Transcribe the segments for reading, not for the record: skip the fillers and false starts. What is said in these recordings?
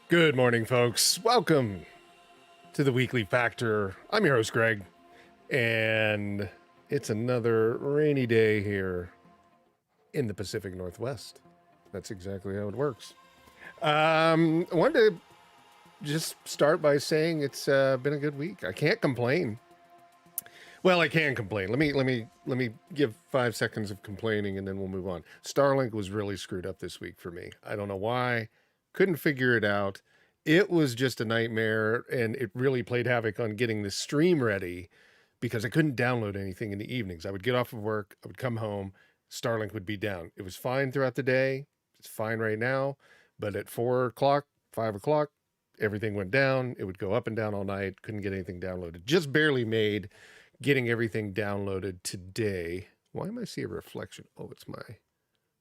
Good morning, folks. Welcome to the Weekly Factor. I'm your host, Greg, and it's another rainy day here in the Pacific Northwest. That's exactly how it works. I wanted to just start by saying it's been a good week. I can't complain. Well, I can complain. Let me give 5 seconds of complaining, and then we'll move on. Starlink was really screwed up this week for me. I don't know why. Couldn't figure it out. It was just a nightmare, and it really played havoc on getting the stream ready because I couldn't download anything in the evenings. I would get off of work, I would come home, Starlink would be down. It was fine throughout the day. It's fine right now, but at 4 o'clock, 5 o'clock, everything went down. It would go up and down all night. Couldn't get anything downloaded. Just barely made getting everything downloaded today. Why am I seeing a reflection? Oh,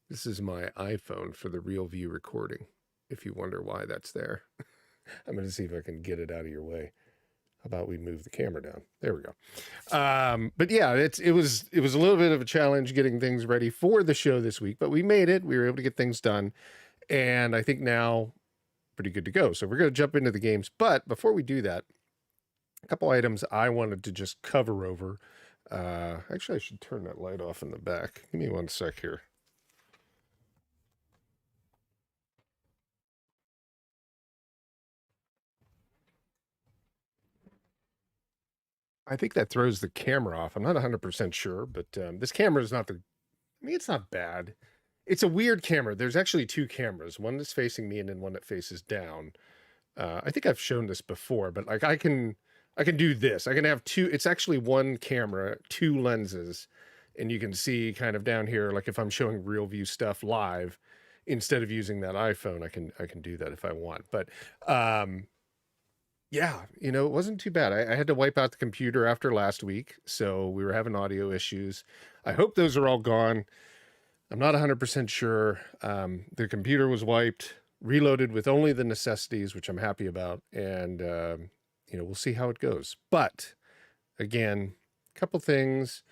this is my iPhone for the real view recording. If you wonder why that's there. I'm going to see if I can get it out of your way. How about we move the camera down? There we go. But yeah, it was a little bit of a challenge getting things ready for the show this week, but we made it. We were able to get things done. And I think now pretty good to go. So we're going to jump into the games. But before we do that, a couple items I wanted to just cover over. Actually, I should turn that light off in the back. Give me 1 sec here. I think that throws the camera off. I'm not 100% sure, but this camera is not it's not bad. It's a weird camera. There's actually two cameras, one that's facing me and then one that faces down. I think I've shown this before, but like I can do this. I can have two. It's actually one camera, two lenses, and you can see kind of down here, like if I'm showing real view stuff live, instead of using that iPhone, I can do that if I want. But yeah, it wasn't too bad. I had to wipe out the computer after last week, so we were having audio issues. I hope those are all gone. I'm not 100% sure. The computer was wiped, reloaded with only the necessities, which I'm happy about, and we'll see how it goes. But again, a couple things.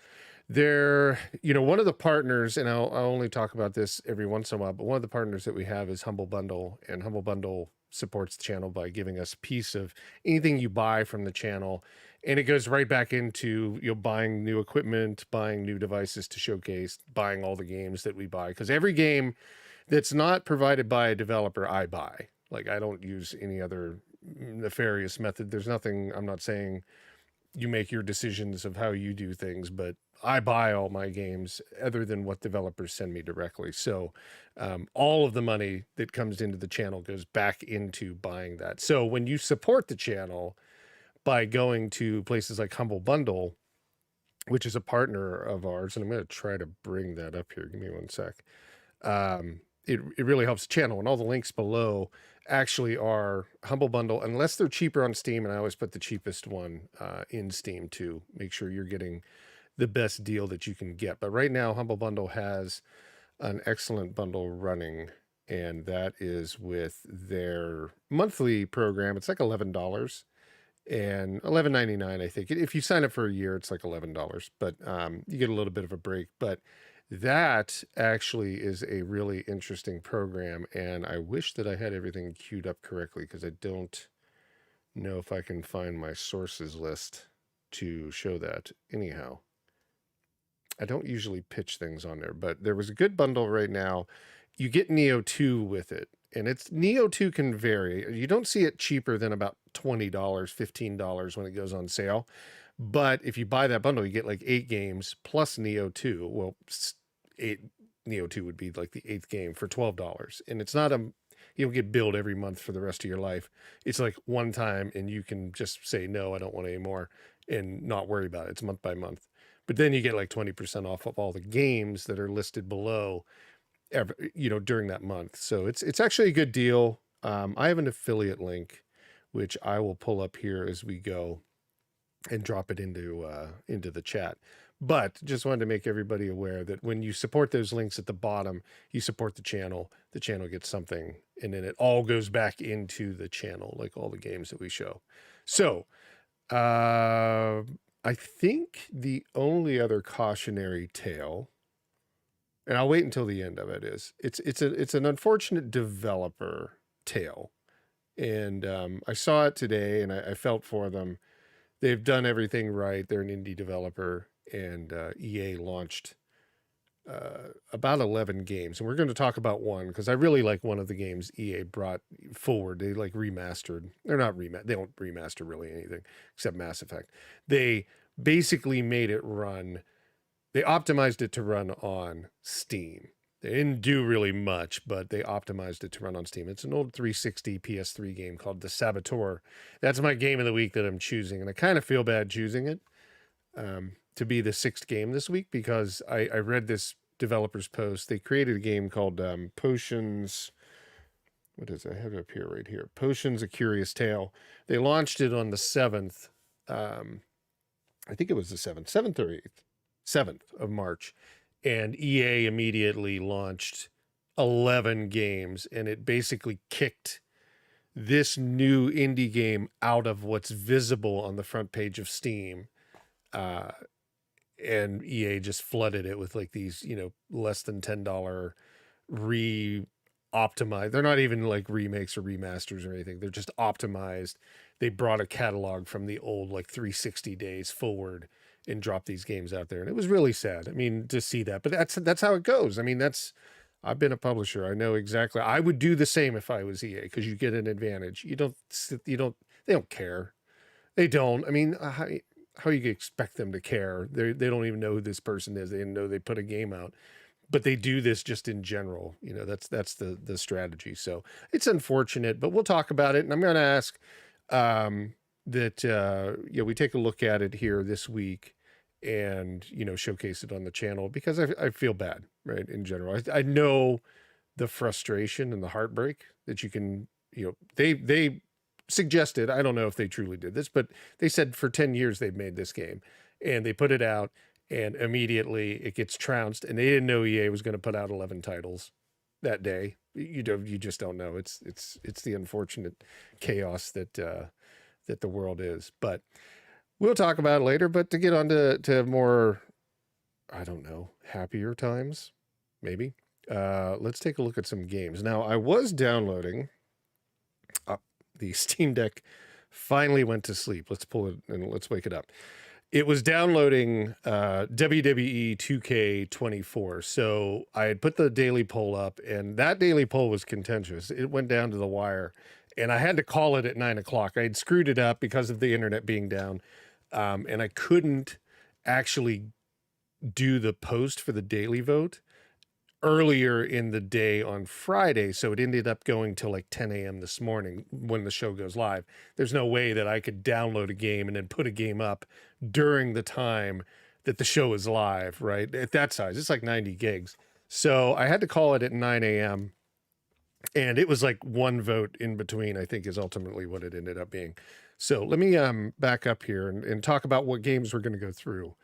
One of the partners, and I'll only talk about this every once in a while, but one of the partners that we have is Humble Bundle, and Humble Bundle supports the channel by giving us a piece of anything you buy from the channel, and it goes right back into buying new equipment, buying new devices to showcase, buying all the games that we buy, because every game that's not provided by a developer I buy. Like, I don't use any other nefarious method. There's nothing. I'm not saying you make your decisions of how you do things, but I buy all my games other than what developers send me directly. So all of the money that comes into the channel goes back into buying that. So when you support the channel by going to places like Humble Bundle, which is a partner of ours, and I'm going to try to bring that up here. Give me 1 sec. It really helps the channel, and all the links below actually are Humble Bundle, unless they're cheaper on Steam, and I always put the cheapest one in Steam to make sure you're getting the best deal that you can get. But right now, Humble Bundle has an excellent bundle running, and that is with their monthly program. It's like $11 and $11.99, I think. If you sign up for a year, it's like $11, but you get a little bit of a break. But that actually is a really interesting program, and I wish that I had everything queued up correctly, because I don't know if I can find my sources list to show that. Anyhow, I don't usually pitch things on there, but there was a good bundle right now. You get Neo 2 with it, and Neo 2 can vary. You don't see it cheaper than about $20, $15 when it goes on sale. But if you buy that bundle, you get like 8 games plus Neo 2. Well, Neo 2 would be like the 8th game for $12. And it's not you don't get billed every month for the rest of your life. It's like one time, and you can just say, no, I don't want any more, and not worry about it. It's month by month. But then you get like 20% off of all the games that are listed below, during that month. So it's actually a good deal. I have an affiliate link, which I will pull up here as we go and drop it into the chat. But just wanted to make everybody aware that when you support those links at the bottom, you support the channel gets something, and then it all goes back into the channel, like all the games that we show. So I think the only other cautionary tale, and I'll wait until the end of it, is it's an unfortunate developer tale. And I saw it today, and I felt for them. They've done everything right. They're an indie developer, and EA launched about 11 games, and we're going to talk about one because I really like one of the games EA brought forward. They like remastered. They're not they don't remaster really anything except Mass Effect. They basically made it run. They optimized it to run on Steam. They didn't do really much, but they optimized it to run on Steam. It's an old 360 PS3 game called The Saboteur. That's my game of the week that I'm choosing, and I kind of feel bad choosing it to be the 6th game this week because I read this developer's post. They created a game called Potions. What is it? I have it up here, right here. Potions: A Curious Tale. They launched it on the 7th. I think it was the 7th or 8th. 7th of March. And EA immediately launched 11 games, and it basically kicked this new indie game out of what's visible on the front page of Steam. And EA just flooded it with like these, less than $10 optimized. They're not even like remakes or remasters or anything. They're just optimized. They brought a catalog from the old like 360 days forward and dropped these games out there. And it was really sad. I mean, to see that, but that's how it goes. I mean, I've been a publisher. I know exactly. I would do the same if I was EA because you get an advantage. They don't care. They don't. I mean, how you expect them to care? They don't even know who this person is. They didn't know they put a game out, but they do this just in general. That's the strategy. So it's unfortunate, but we'll talk about it. And I'm going to ask that we take a look at it here this week and showcase it on the channel because I feel bad, right? In general, I know the frustration and the heartbreak that you can. They suggested, I don't know if they truly did this, but they said for 10 years they've made this game and they put it out and immediately it gets trounced, and they didn't know EA was going to put out 11 titles that day. You just don't know. It's the unfortunate chaos that the world is, but we'll talk about it later. But to get on to more, I don't know, happier times, maybe. Let's take a look at some games. Now, I was downloading the Steam Deck finally went to sleep. Let's pull it and let's wake it up. It was downloading WWE 2K24. So I had put the daily poll up, and that daily poll was contentious. It went down to the wire, and I had to call it at 9 o'clock. I had screwed it up because of the internet being down, and I couldn't actually do the post for the daily vote earlier in the day on Friday, so it ended up going till like 10 a.m. this morning when the show goes live. There's no way that I could download a game and then put a game up during the time that the show is live, right? At that size, it's like 90 gigs. So I had to call it at 9 a.m. and it was like one vote in between, I think is ultimately what it ended up being. So let me back up here and talk about what games we're going to go through.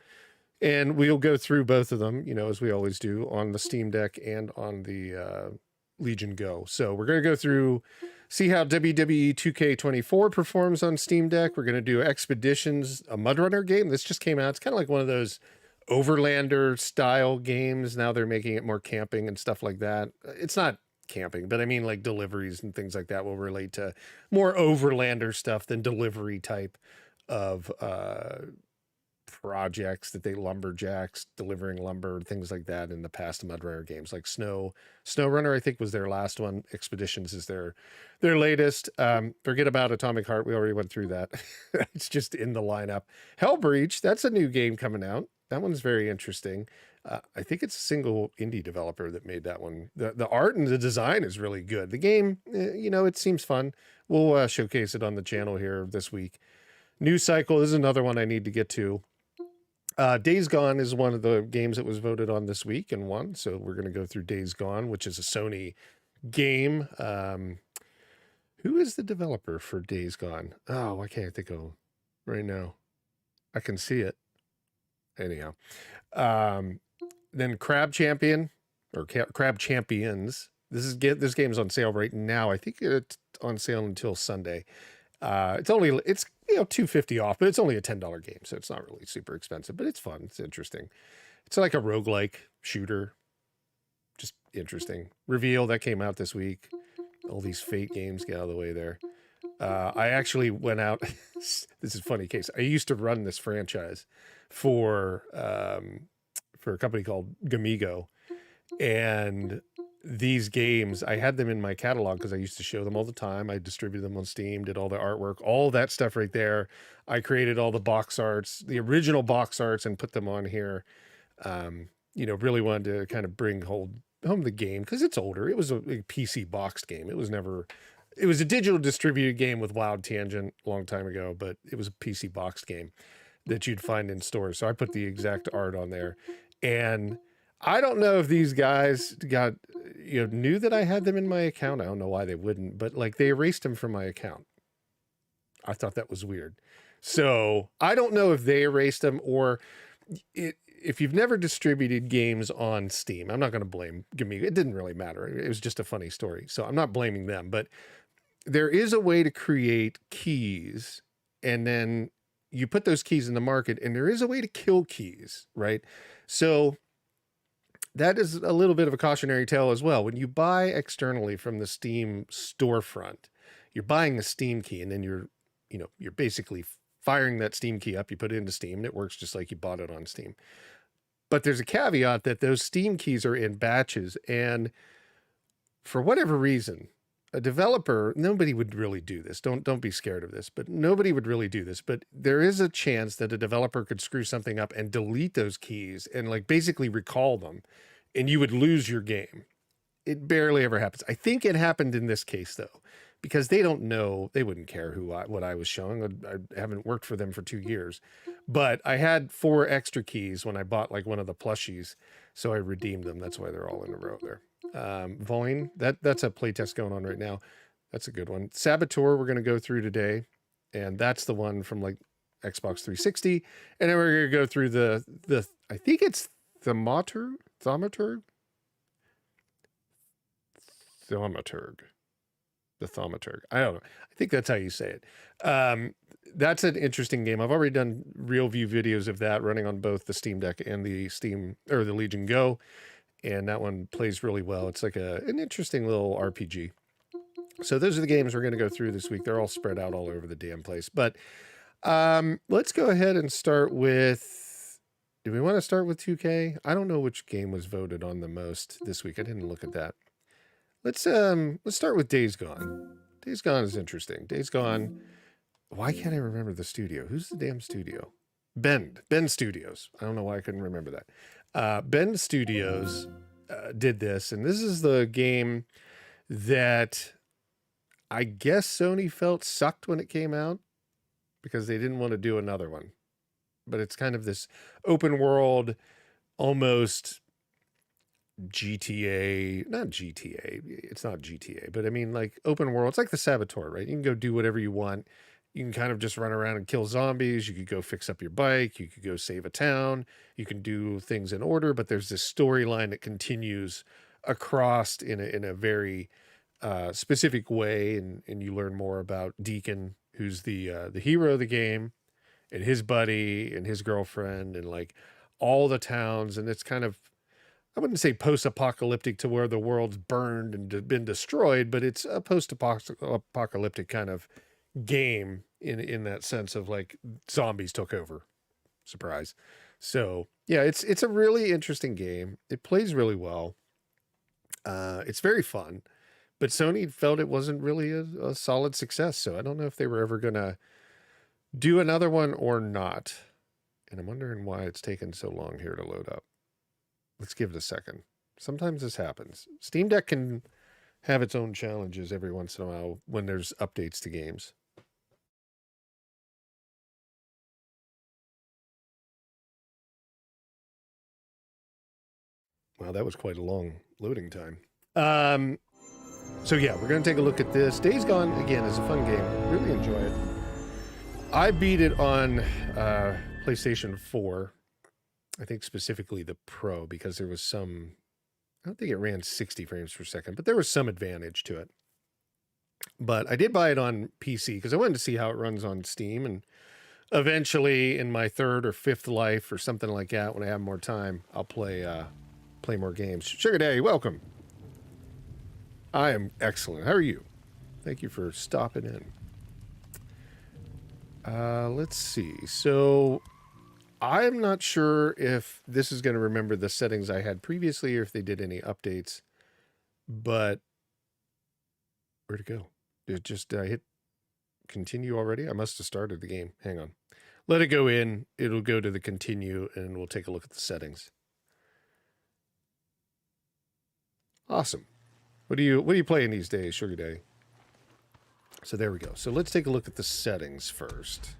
And we'll go through both of them, as we always do, on the Steam Deck and on the Legion Go. So we're going to go through, see how WWE 2K24 performs on Steam Deck. We're going to do Expeditions, a Mud Runner game. This just came out. It's kind of like one of those Overlander style games. Now they're making it more camping and stuff like that. It's not camping, but I mean like deliveries and things like that will relate to more Overlander stuff than delivery type of projects that they lumberjacks delivering lumber, things like that in the past Mud Runner games like SnowRunner, I think was their last one. Expeditions is their latest. Forget about Atomic Heart. We already went through that. It's just in the lineup. Hellbreach, that's a new game coming out. That one's very interesting. I think it's a single indie developer that made that one. The art and the design is really good. The game, it seems fun. We'll showcase it on the channel here this week. New Cycle is another one I need to get to. Days Gone is one of the games that was voted on this week and won. So we're going to go through Days Gone, which is a Sony game. Who is the developer for Days Gone? Oh, why can't I think of right now? I can see it. Anyhow. Then Crab Champion or Crab Champions. This game's on sale right now. I think it's on sale until Sunday. It's $250 off, but it's only a $10 game, so it's not really super expensive, but it's fun. It's interesting. It's like a roguelike shooter. Just interesting. Reveal that came out this week. All these Fate games, get out of the way there. I actually went out. This is a funny case. I used to run this franchise for a company called Gamigo, and these games, I had them in my catalog because I used to show them all the time. I distributed them on Steam, did all the artwork, all that stuff right there. I created all the box arts, the original box arts, and put them on here. You know, really wanted to kind of bring home the game because it's older. It was a PC boxed game. It was a digital distributed game with Wild Tangent a long time ago, but it was a PC boxed game that you'd find in stores. So I put the exact art on there. And I don't know if these guys knew that I had them in my account. I don't know why they wouldn't, but like they erased them from my account. I thought that was weird. So I don't know if they erased them or if you've never distributed games on Steam, I'm not going to blame Gamigo. It didn't really matter. It was just a funny story. So I'm not blaming them, but there is a way to create keys and then you put those keys in the market and there is a way to kill keys, right? So that is a little bit of a cautionary tale as well. When you buy externally from the Steam storefront, you're buying the Steam key and then you're basically firing that Steam key up. You put it into Steam and it works just like you bought it on Steam. But there's a caveat that those Steam keys are in batches. And for whatever reason, a developer, nobody would really do this. Don't be scared of this, but nobody would really do this. But there is a chance that a developer could screw something up and delete those keys and like basically recall them and you would lose your game. It barely ever happens. I think it happened in this case though, because they don't know, they wouldn't care what I was showing. I haven't worked for them for 2 years, but I had 4 extra keys when I bought like one of the plushies. So I redeemed them. That's why they're all in a row there. Voin, that's a playtest going on right now. That's a good one. Saboteur, we're going to go through today. And that's the one from like Xbox 360. And then we're going to go through the I think it's Thaumaturge. The Thaumaturge. I don't know. I think that's how you say it. That's an interesting game. I've already done real view videos of that running on both the Steam Deck and the the Legion Go. And that one plays really well. It's like an interesting little RPG. So those are the games we're going to go through this week. They're all spread out all over the damn place. But let's go ahead and start with... Do we want to start with 2K? I don't know which game was voted on the most this week. I didn't look at that. Let's start with Days Gone. Days Gone is interesting. Days Gone... Why can't I remember the studio? Who's the damn studio? Bend Studios. I don't know why I couldn't remember that. Bend Studios did this, and this is the game that I guess Sony felt sucked when it came out because they didn't want to do another one. But it's kind of this open world, almost GTA, not GTA, it's not GTA, but I mean like open world. It's like the Saboteur, right? You can go do whatever you want. You can kind of just run around and kill zombies. You could go fix up your bike. You could go save a town. You can do things in order, but there's this storyline that continues across in a very specific way. And you learn more about Deacon, who's the hero of the game, and his buddy and his girlfriend and like all the towns. And it's kind of, I wouldn't say post-apocalyptic to where the world's burned and been destroyed, but it's a post-apocalyptic kind of game in that sense of like zombies took over. Surprise. So yeah, it's a really interesting game. It plays really well. It's very fun, but Sony felt it wasn't really a solid success. So I don't know if they were ever gonna do another one or not. And I'm wondering why it's taken so long here to load up. Let's give it a second. Sometimes this happens. Steam Deck can have its own challenges every once in a while when there's updates to games. Wow, that was quite a long loading time. So yeah, we're going to take a look at this. Days Gone, again, is a fun game. Really enjoy it. I beat it on PlayStation 4. I think specifically the Pro, because there was some... I don't think it ran 60 frames per second, but there was some advantage to it. But I did buy it on PC because I wanted to see how it runs on Steam. And eventually, in my 3rd or 5th life or something like that, when I have more time, I'll play more games. Sugar Daddy, welcome. I am excellent. How are you? Thank you for stopping in. Let's see. So I'm not sure if this is going to remember the settings I had previously or if they did any updates, but where'd it go? Did I hit continue already? I must have started the game. Hang on. Let it go in. It'll go to the continue and we'll take a look at the settings. Awesome. What are you playing these days, Sugar Daddy? So there we go. So let's take a look at the settings first.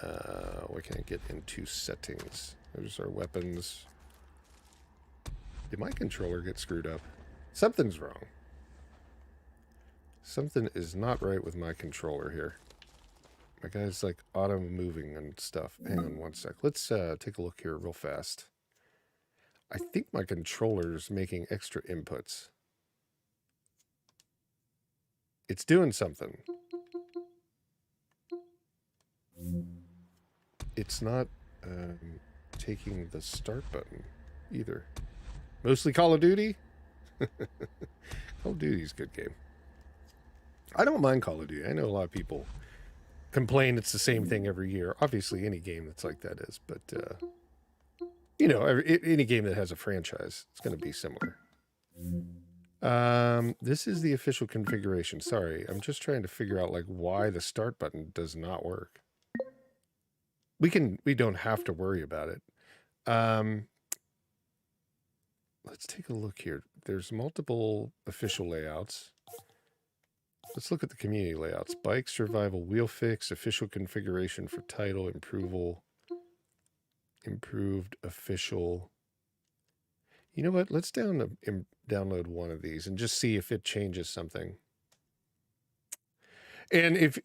Why can't I get into settings? There's our weapons. Did my controller get screwed up? Something's wrong. Something is not right with my controller here. My guy's like auto moving and stuff. Hang on one sec. Let's take a look here real fast. I think my controller's making extra inputs. It's doing something. It's not taking the start button either. Mostly Call of Duty? Call of Duty's a good game. I don't mind Call of Duty. I know a lot of people complain it's the same thing every year. Obviously, any game that's like that is. But, you know, any game that has a franchise, it's going to be similar. This is the official configuration. Sorry, I'm just trying to figure out, like, why the start button does not work. We don't have to worry about it. Let's take a look here. There's multiple official layouts. Let's look at the community layouts. Bike, survival, wheel fix, official configuration for title, improved official. You know what? Let's download one of these and just see if it changes something. And if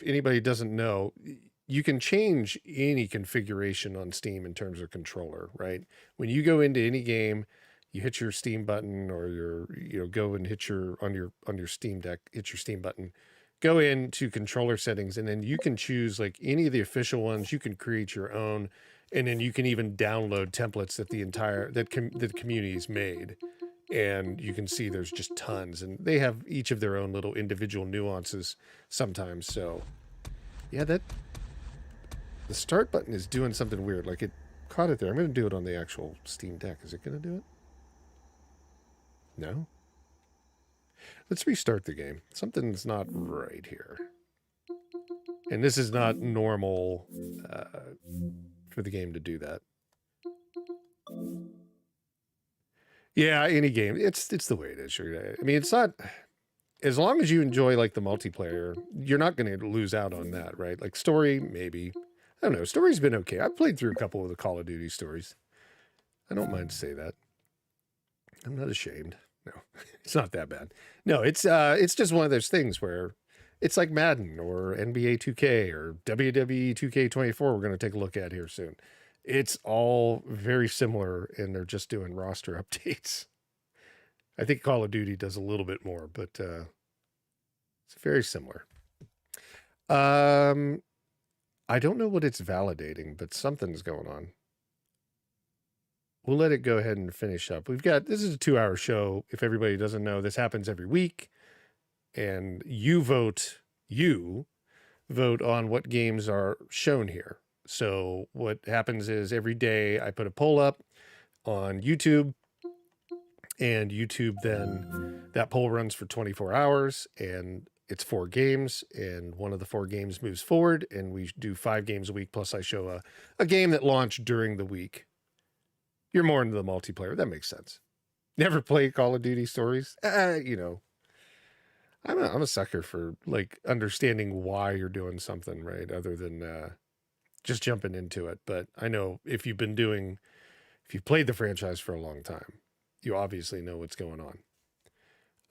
anybody doesn't know, you can change any configuration on Steam in terms of controller, right? When you go into any game, you hit your Steam button or go and hit on your Steam Deck, hit your Steam button, go into controller settings, and then you can choose like any of the official ones. You can create your own, and then you can even download templates that the community's made. And you can see there's just tons, and they have each of their own little individual nuances sometimes. So yeah, the start button is doing something weird. Like it caught it there. I'm going to do it on the actual Steam Deck. Is it going to do it? No? Let's restart the game. Something's not right here. And this is not normal for the game to do that. Yeah, any game. It's the way it is. Sure. I mean, it's not... As long as you enjoy, like, the multiplayer, you're not going to lose out on that, right? Like, story, maybe. I don't know. Story's been okay. I've played through a couple of the Call of Duty stories. I don't mind to say that. I'm not ashamed. No, it's not that bad. No, it's just one of those things where it's like Madden or NBA 2K or WWE 2K24 we're going to take a look at here soon. It's all very similar, and they're just doing roster updates. I think Call of Duty does a little bit more, but it's very similar. I don't know what it's validating, but something's going on. We'll let it go ahead and finish up. This is a 2-hour show. If everybody doesn't know, this happens every week. And you vote on what games are shown here. So what happens is every day I put a poll up on YouTube. And YouTube then, that poll runs for 24 hours. And it's 4 games. And one of the 4 games moves forward. And we do 5 games a week. Plus I show a game that launched during the week. You're more into the multiplayer. That makes sense. Never played Call of Duty stories. I'm a sucker for like understanding why you're doing something, right? Other than just jumping into it. But I know if you've played the franchise for a long time, you obviously know what's going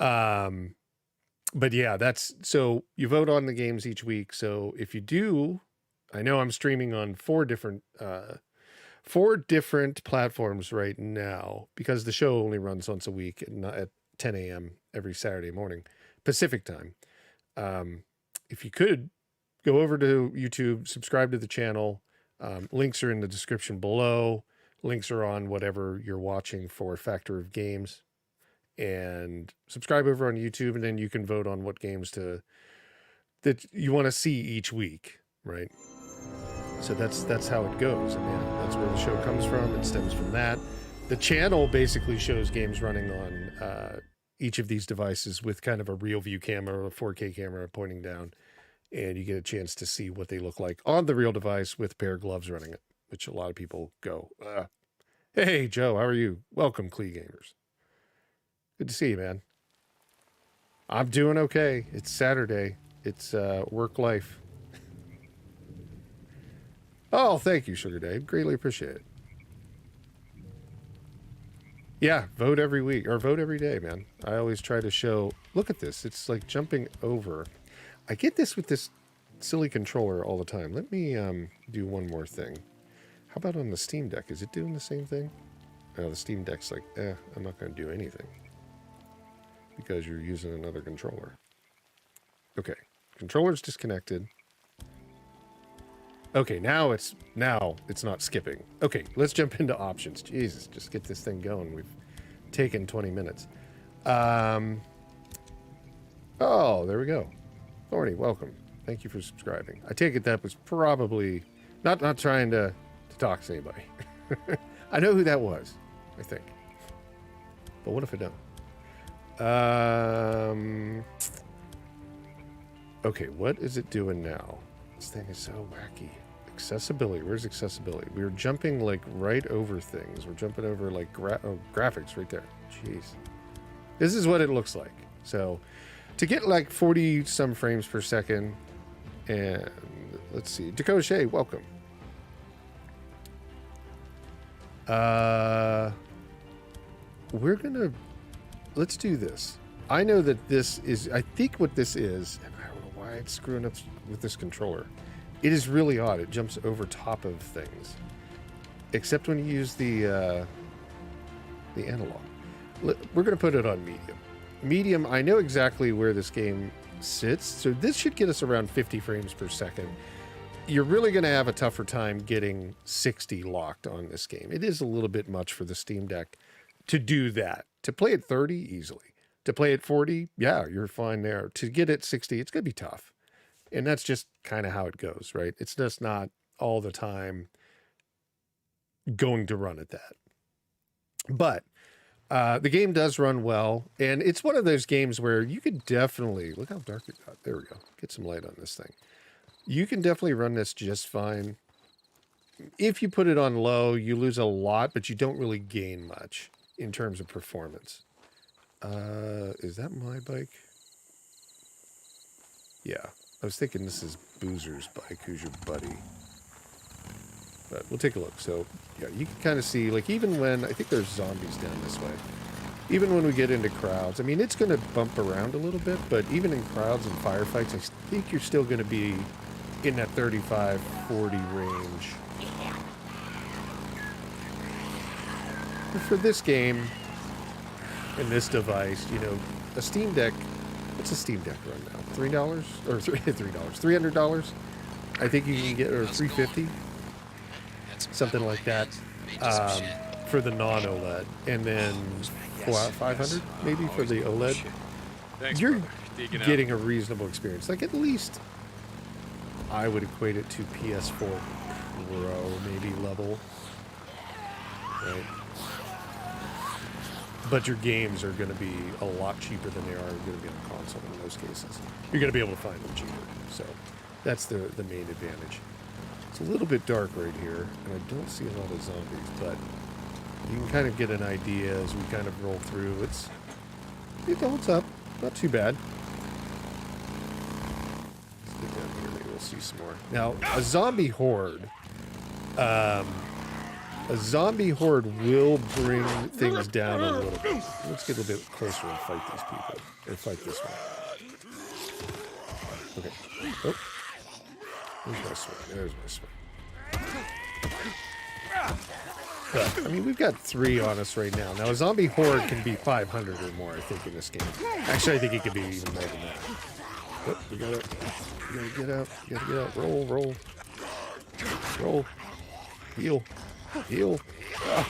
on. But yeah, so you vote on the games each week. So if you do, I know I'm streaming on 4 different platforms right now because the show only runs once a week at 10 a.m. every Saturday morning, Pacific time. If you could go over to YouTube, subscribe to the channel. Links are in the description below. Links are on whatever you're watching for Factor of Games. And subscribe over on YouTube, and then you can vote on what games to that you want to see each week, right? So that's how it goes. I mean, that's where the show comes from. It stems from that. The channel basically shows games running on each of these devices with kind of a real view camera or a 4K camera pointing down, and you get a chance to see what they look like on the real device with a pair of gloves running it, which a lot of people go, hey, Joe, how are you? Welcome, Clee Gamers. Good to see you, man. I'm doing okay. It's Saturday. It's work life. Oh, thank you, Sugar Dave. Greatly appreciate it. Yeah, vote every week or vote every day, man. I always try to show, look at this. It's like jumping over. I get this with this silly controller all the time. Let me do one more thing. How about on the Steam Deck? Is it doing the same thing? No, the Steam Deck's like, I'm not going to do anything because you're using another controller. Okay, controller's disconnected. Okay, now it's not skipping. Okay, let's jump into options. Jesus, just get this thing going. We've taken 20 minutes. Oh, there we go. Thorny, welcome. Thank you for subscribing. I take it that was probably not trying to talk to anybody. I know who that was, I think. But what if I don't? Okay, what is it doing now? This thing is so wacky. Accessibility. Where's accessibility? We were jumping like right over things. We're jumping over like graphics right there. Jeez. This is what it looks like. So to get like 40 some frames per second, and let's see. Dakota Shea, welcome. Let's do this. I know that this is, I think what this is, and I don't know why it's screwing up with this controller. It is really odd. It jumps over top of things, except when you use the analog. We're going to put it on medium. Medium, I know exactly where this game sits, so this should get us around 50 frames per second. You're really going to have a tougher time getting 60 locked on this game. It is a little bit much for the Steam Deck to do that. To play at 30, easily. To play at 40, yeah, you're fine there. To get at 60, it's going to be tough. And that's just kind of how it goes, right? It's just not all the time going to run at that. But the game does run well. And it's one of those games where you could definitely, look how dark it got. There we go. Get some light on this thing. You can definitely run this just fine. If you put it on low, you lose a lot, but you don't really gain much in terms of performance. Is that my bike? Yeah. I was thinking this is Boozer's bike, who's your buddy. But we'll take a look. So, yeah, you can kind of see, like, even when, I think there's zombies down this way. Even when we get into crowds, I mean, it's going to bump around a little bit, but even in crowds and firefights, I think you're still going to be in that 35, 40 range. But for this game and this device, you know, a Steam Deck, what's a Steam Deck run now? $3 or $300? I think you can get, or $350, something like that, for the non-OLED, and then $500 maybe for the OLED. You're getting a reasonable experience. Like, at least I would equate it to PS4 Pro maybe level, right? But your games are going to be a lot cheaper than they are going to be on console in most cases. You're going to be able to find them cheaper. So that's the main advantage. It's a little bit dark right here, and I don't see a lot of zombies, but you can kind of get an idea as we kind of roll through. It holds up. Not too bad. Let's get down here. Maybe we'll see some more. Now, a zombie horde... a zombie horde will bring things down a little bit. Let's get a little bit closer and fight these people. Or fight this one. Okay. Oh. There's my swing. There's my swing. But, I mean, we've got 3 on us right now. Now, a zombie horde can be 500 or more, I think, in this game. Actually, I think it could be even more than that. Oh, we gotta get out. We gotta get out. Roll, roll. Roll. Heal. Heal. Oh.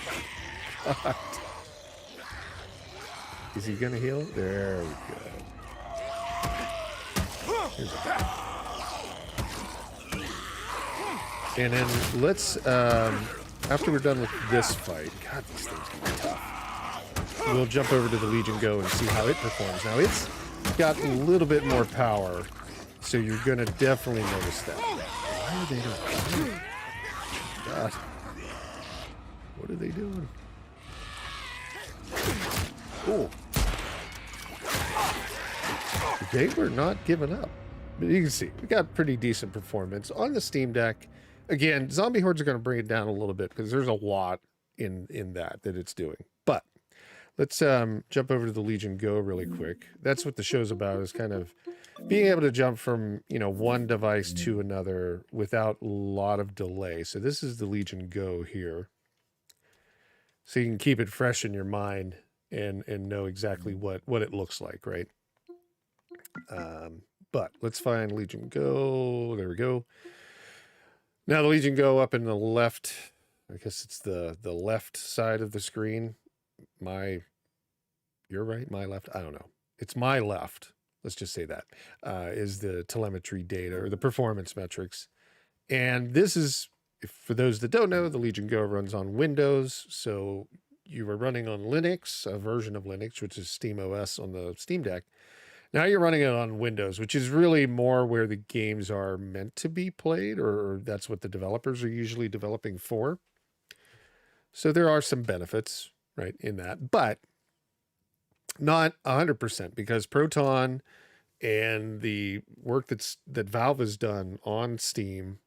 Is he gonna heal? There we go. Here's a guy. And then let's, after we're done with this fight, God, these things can be tough. We'll jump over to the Legion Go and see how it performs. Now, it's got a little bit more power, so you're going to definitely notice that. Why are they doing? God. What are they doing? Cool. They were not giving up. But you can see, we got pretty decent performance on the Steam Deck. Again, zombie hordes are going to bring it down a little bit because there's a lot in that it's doing. But let's jump over to the Legion Go really quick. That's what the show's about, is kind of being able to jump from, you know, one device to another without a lot of delay. So this is the Legion Go here. So you can keep it fresh in your mind and know exactly what it looks like, right? But let's find Legion Go. There we go. Now the Legion Go up in the left, I guess it's the left side of the screen. Your right, my left, I don't know. It's my left, let's just say that, is the telemetry data or the performance metrics. And this is, for those that don't know, the Legion Go runs on Windows. So you were running on Linux, a version of Linux, which is SteamOS on the Steam Deck. Now you're running it on Windows, which is really more where the games are meant to be played, or that's what the developers are usually developing for. So there are some benefits, right, in that, but not 100%, because Proton and the work that Valve has done on Steam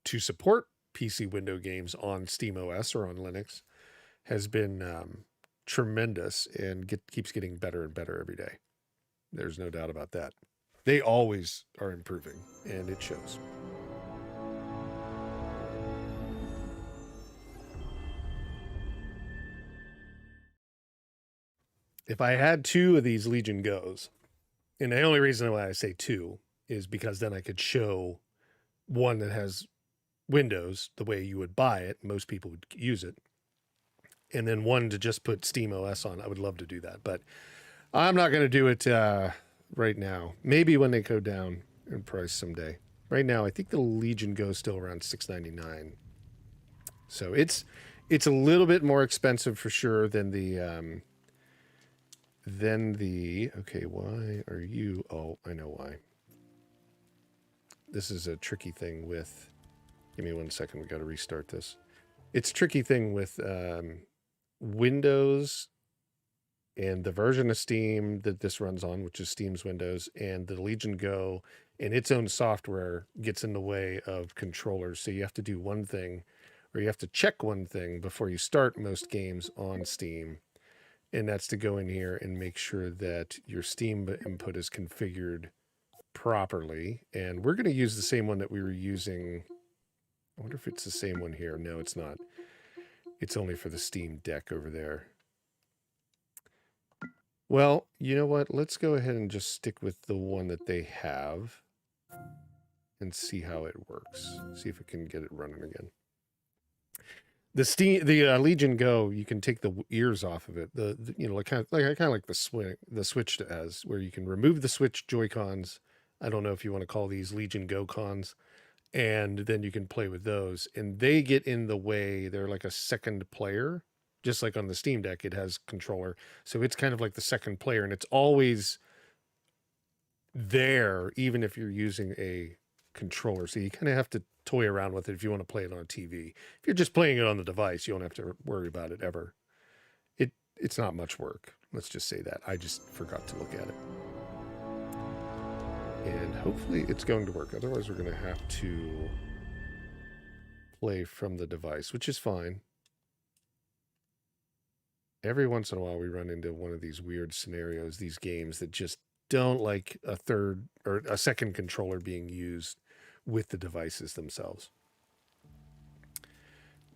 to support PC window games on SteamOS or on Linux has been tremendous, and keeps getting better and better every day. There's no doubt about that. They always are improving, and it shows. If I had two of these Legion Goes, and the only reason why I say two is because then I could show one that has Windows the way you would buy it, most people would use it, and then one to just put SteamOS on. I would love to do that, but I'm not going to do it right now. Maybe when they go down in price someday. Right now, I think the Legion Go is still around $699. So it's a little bit more expensive for sure than the okay, why are you? Oh, I know why. This is a tricky thing with, give me 1 second, we got to restart this. It's a tricky thing with Windows and the version of Steam that this runs on, which is Steam's Windows, and the Legion Go and its own software gets in the way of controllers. So you have to do one thing, or you have to check one thing before you start most games on Steam. And that's to go in here and make sure that your Steam input is configured properly. And we're going to use the same one that we were using. I wonder if it's the same one here. No, it's not. It's only for the Steam Deck over there. Well, you know what? Let's go ahead and just stick with the one that they have and see how it works. See if it can get it running again. The Legion Go, you can take the ears off of it. You know, kind of like the Switch has, where you can remove the Switch Joy-Cons. I don't know if you want to call these Legion Go cons, and then you can play with those. And they get in the way. They're like a second player. Just like on the Steam Deck, it has controller. So it's kind of like the second player, and it's always there, even if you're using a controller. So you kind of have to toy around with it if you want to play it on a TV. If you're just playing it on the device, you don't have to worry about it ever. It's not much work. Let's just say that. I just forgot to look at it. And hopefully it's going to work. Otherwise, we're going to have to play from the device, which is fine. Every once in a while, we run into one of these weird scenarios, these games that just don't like a third or a second controller being used with the devices themselves.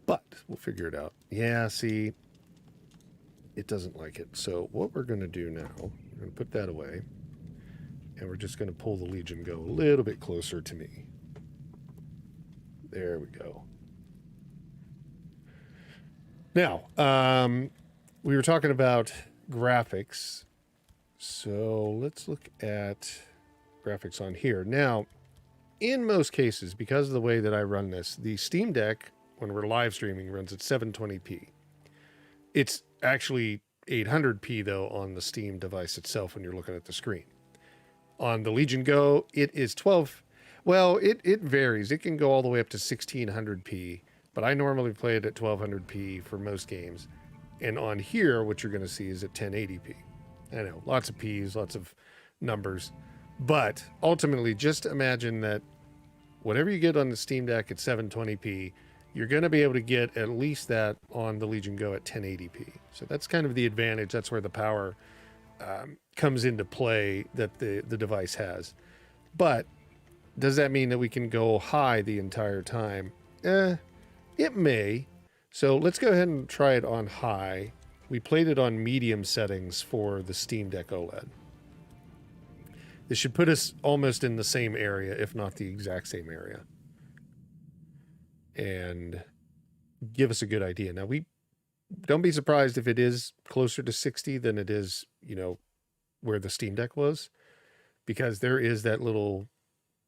But we'll figure it out. Yeah, see, it doesn't like it. So what we're going to do now, we're going to put that away, and we're just going to pull the Legion Go a little bit closer to me. There we go. Now, we were talking about graphics, so let's look at graphics on here. Now, in most cases, because of the way that I run this, the Steam Deck, when we're live streaming, runs at 720p. It's actually 800p, though, on the Steam device itself when you're looking at the screen. On the Legion Go, it is 12. Well, it varies. It can go all the way up to 1600p, but I normally play it at 1200p for most games. And on here, what you're going to see is at 1080p. I know, lots of P's, lots of numbers. But ultimately, just imagine that whatever you get on the Steam Deck at 720p, you're going to be able to get at least that on the Legion Go at 1080p. So that's kind of the advantage. That's where the power comes into play that the device has. But does that mean that we can go high the entire time? It may. So let's go ahead and try it on high. We played it on medium settings for the Steam Deck OLED. This should put us almost in the same area, if not the exact same area. And give us a good idea. Now, don't be surprised if it is closer to 60 than it is, you know, where the Steam Deck was. Because there is that little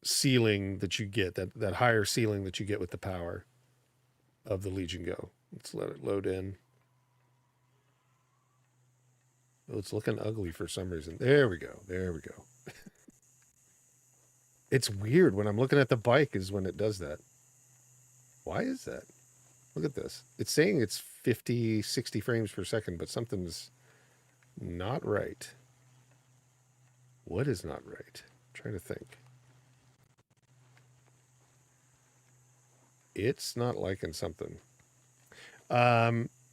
ceiling that you get, that higher ceiling that you get with the power of the Legion Go. Let's let it load in. Oh, it's looking ugly for some reason. There we go. There we go. It's weird when I'm looking at the bike is when it does that. Why is that? Look at this. It's saying it's 50, 60 frames per second, but something's not right. What is not right? I'm trying to think. It's not liking something.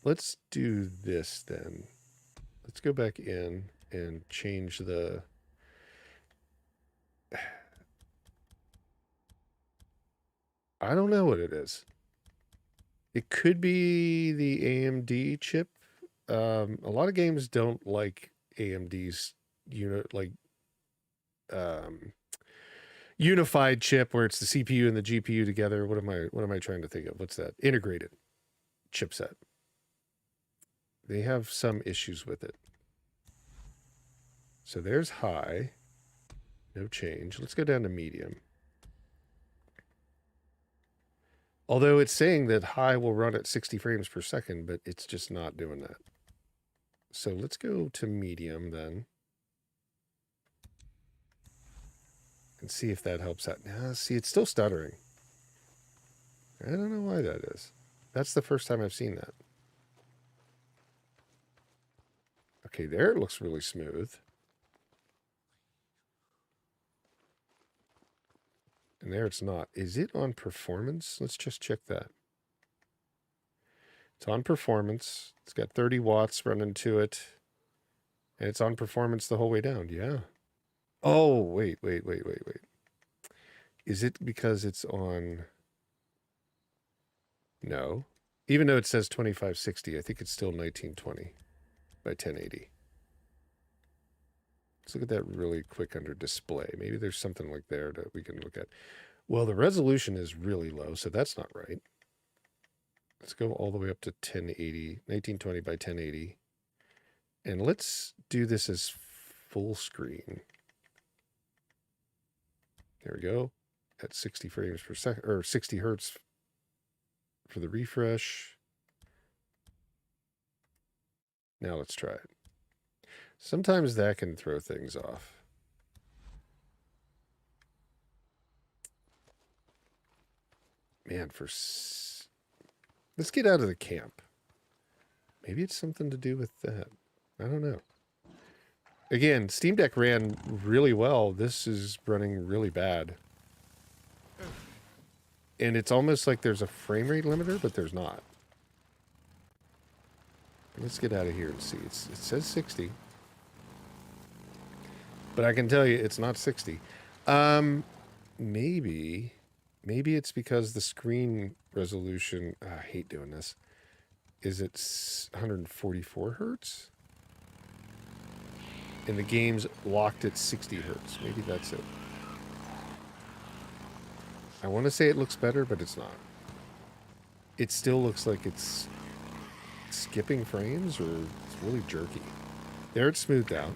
Let's do this then. Let's go back in and change the... I don't know what it is. It could be the AMD chip. A lot of games don't like AMD's unified chip where it's the CPU and the GPU together. What am I trying to think of? What's that? Integrated chipset. They have some issues with it. So there's high. No change. Let's go down to medium. Although it's saying that high will run at 60 frames per second, but it's just not doing that. So let's go to medium then. And see if that helps out. Now, see, it's still stuttering. I don't know why that is. That's the first time I've seen that. Okay, there it looks really smooth. And there it's not. Is it on performance? Let's just check that. It's on performance. It's got 30 watts running to it. And it's on performance the whole way down. Yeah. Oh, wait. Is it because it's on... No. Even though it says 2560, I think it's still 1920 by 1080. Let's look at that really quick under display. Maybe there's something like there that we can look at. Well, the resolution is really low, so that's not right. Let's go all the way up to 1080, 1920 by 1080. And let's do this as full screen. There we go. At 60 frames per second, or 60 hertz for the refresh. Now let's try it. Sometimes that can throw things off. Man, let's get out of the camp. Maybe it's something to do with that. I don't know. Again, Steam Deck ran really well. This is running really bad. And it's almost like there's a frame rate limiter, but there's not. Let's get out of here and see. It says 60. But I can tell you it's not 60. Maybe it's because the screen resolution, I hate doing this, is it 144 hertz? And the game's locked at 60 hertz. Maybe that's it. I want to say it looks better, but it's not. It still looks like it's skipping frames, or it's really jerky. There, it's smoothed out.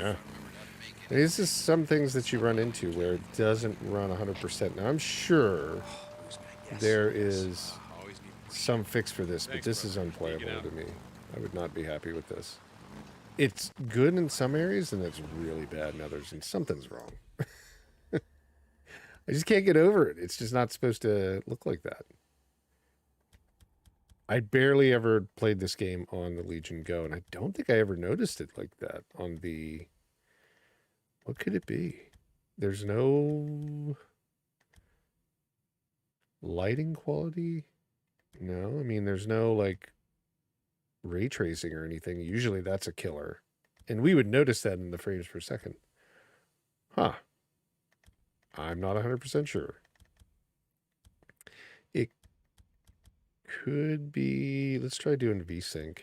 Yeah. These are some things that you run into where it doesn't run 100%. Now, I'm sure there is some fix for this, but this is unplayable to me. I would not be happy with this. It's good in some areas, and it's really bad in others, and something's wrong. I just can't get over it. It's just not supposed to look like that. I barely ever played this game on the Legion Go, and I don't think I ever noticed it like that on the... What could it be? There's no lighting quality? No, I mean, there's no, like, ray tracing or anything. Usually that's a killer. And we would notice that in the frames per second. Huh. I'm not 100% sure. It could be... Let's try doing VSync.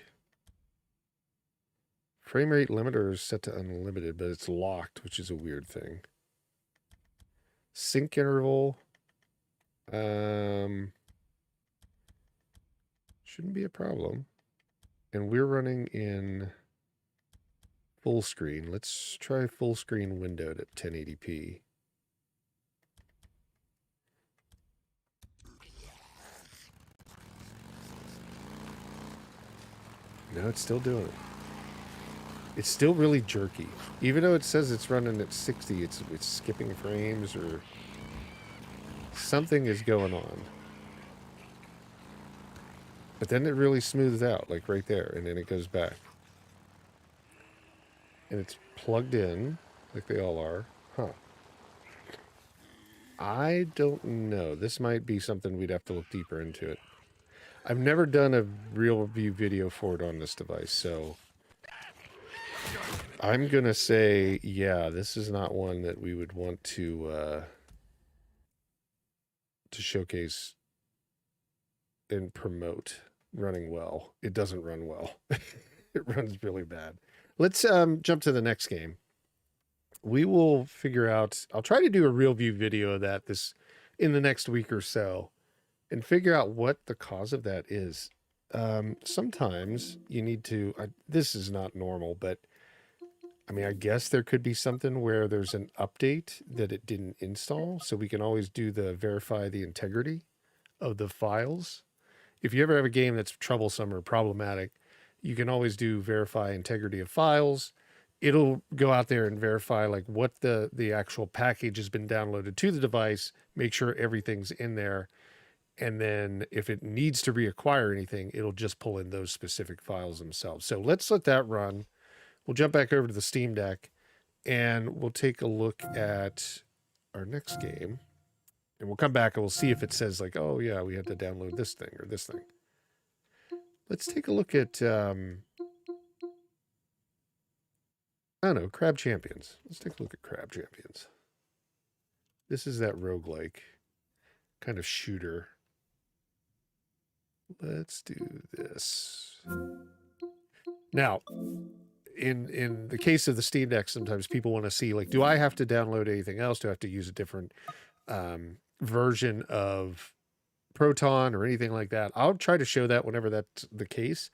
Frame rate limiter is set to unlimited, but it's locked, which is a weird thing. Sync interval. Shouldn't be a problem. And we're running in full screen. Let's try full screen windowed at 1080p. No, it's still doing it. It's still really jerky. Even though it says it's running at 60, it's skipping frames or something is going on. But then it really smooths out, like right there, and then it goes back. And it's plugged in, like they all are. Huh. I don't know. This might be something we'd have to look deeper into it. I've never done a real review video for it on this device, so... I'm going to say, yeah, this is not one that we would want to showcase and promote running well. It doesn't run well. It runs really bad. Let's jump to the next game. We will figure out, I'll try to do a real view video of that in the next week or so and figure out what the cause of that is. Sometimes you need to, this is not normal, but I mean, I guess there could be something where there's an update that it didn't install, so we can always do the verify the integrity of the files. If you ever have a game that's troublesome or problematic, you can always do verify integrity of files. It'll go out there and verify like what the actual package has been downloaded to the device, make sure everything's in there, and then if it needs to reacquire anything, it'll just pull in those specific files themselves. So let's let that run. We'll jump back over to the Steam Deck and we'll take a look at our next game. And we'll come back and we'll see if it says like, oh yeah, we had to download this thing or this thing. Let's take a look at, I don't know, Crab Champions. Let's take a look at Crab Champions. This is that roguelike kind of shooter. Let's do this. Now, in the case of the Steam Deck, sometimes people want to see, like, do I have to download anything else? Do I have to use a different version of Proton or anything like that? I'll try to show that whenever that's the case.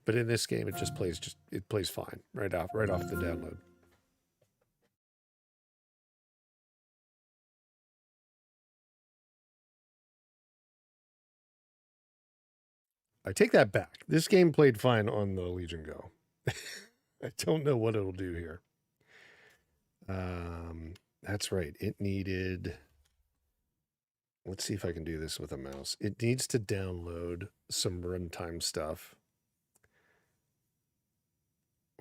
But in this game, it just plays fine right off the download. I take that back. This game played fine on the Legion Go. I don't know what it'll do here. That's right. It needed... Let's see if I can do this with a mouse. It needs to download some runtime stuff.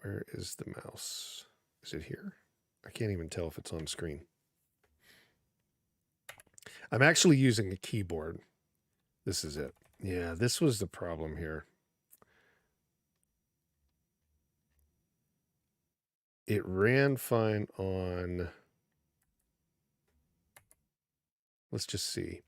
Where is the mouse? Is it here? I can't even tell if it's on screen. I'm actually using a keyboard. This is it. Yeah, this was the problem here. It ran fine on... Let's just see.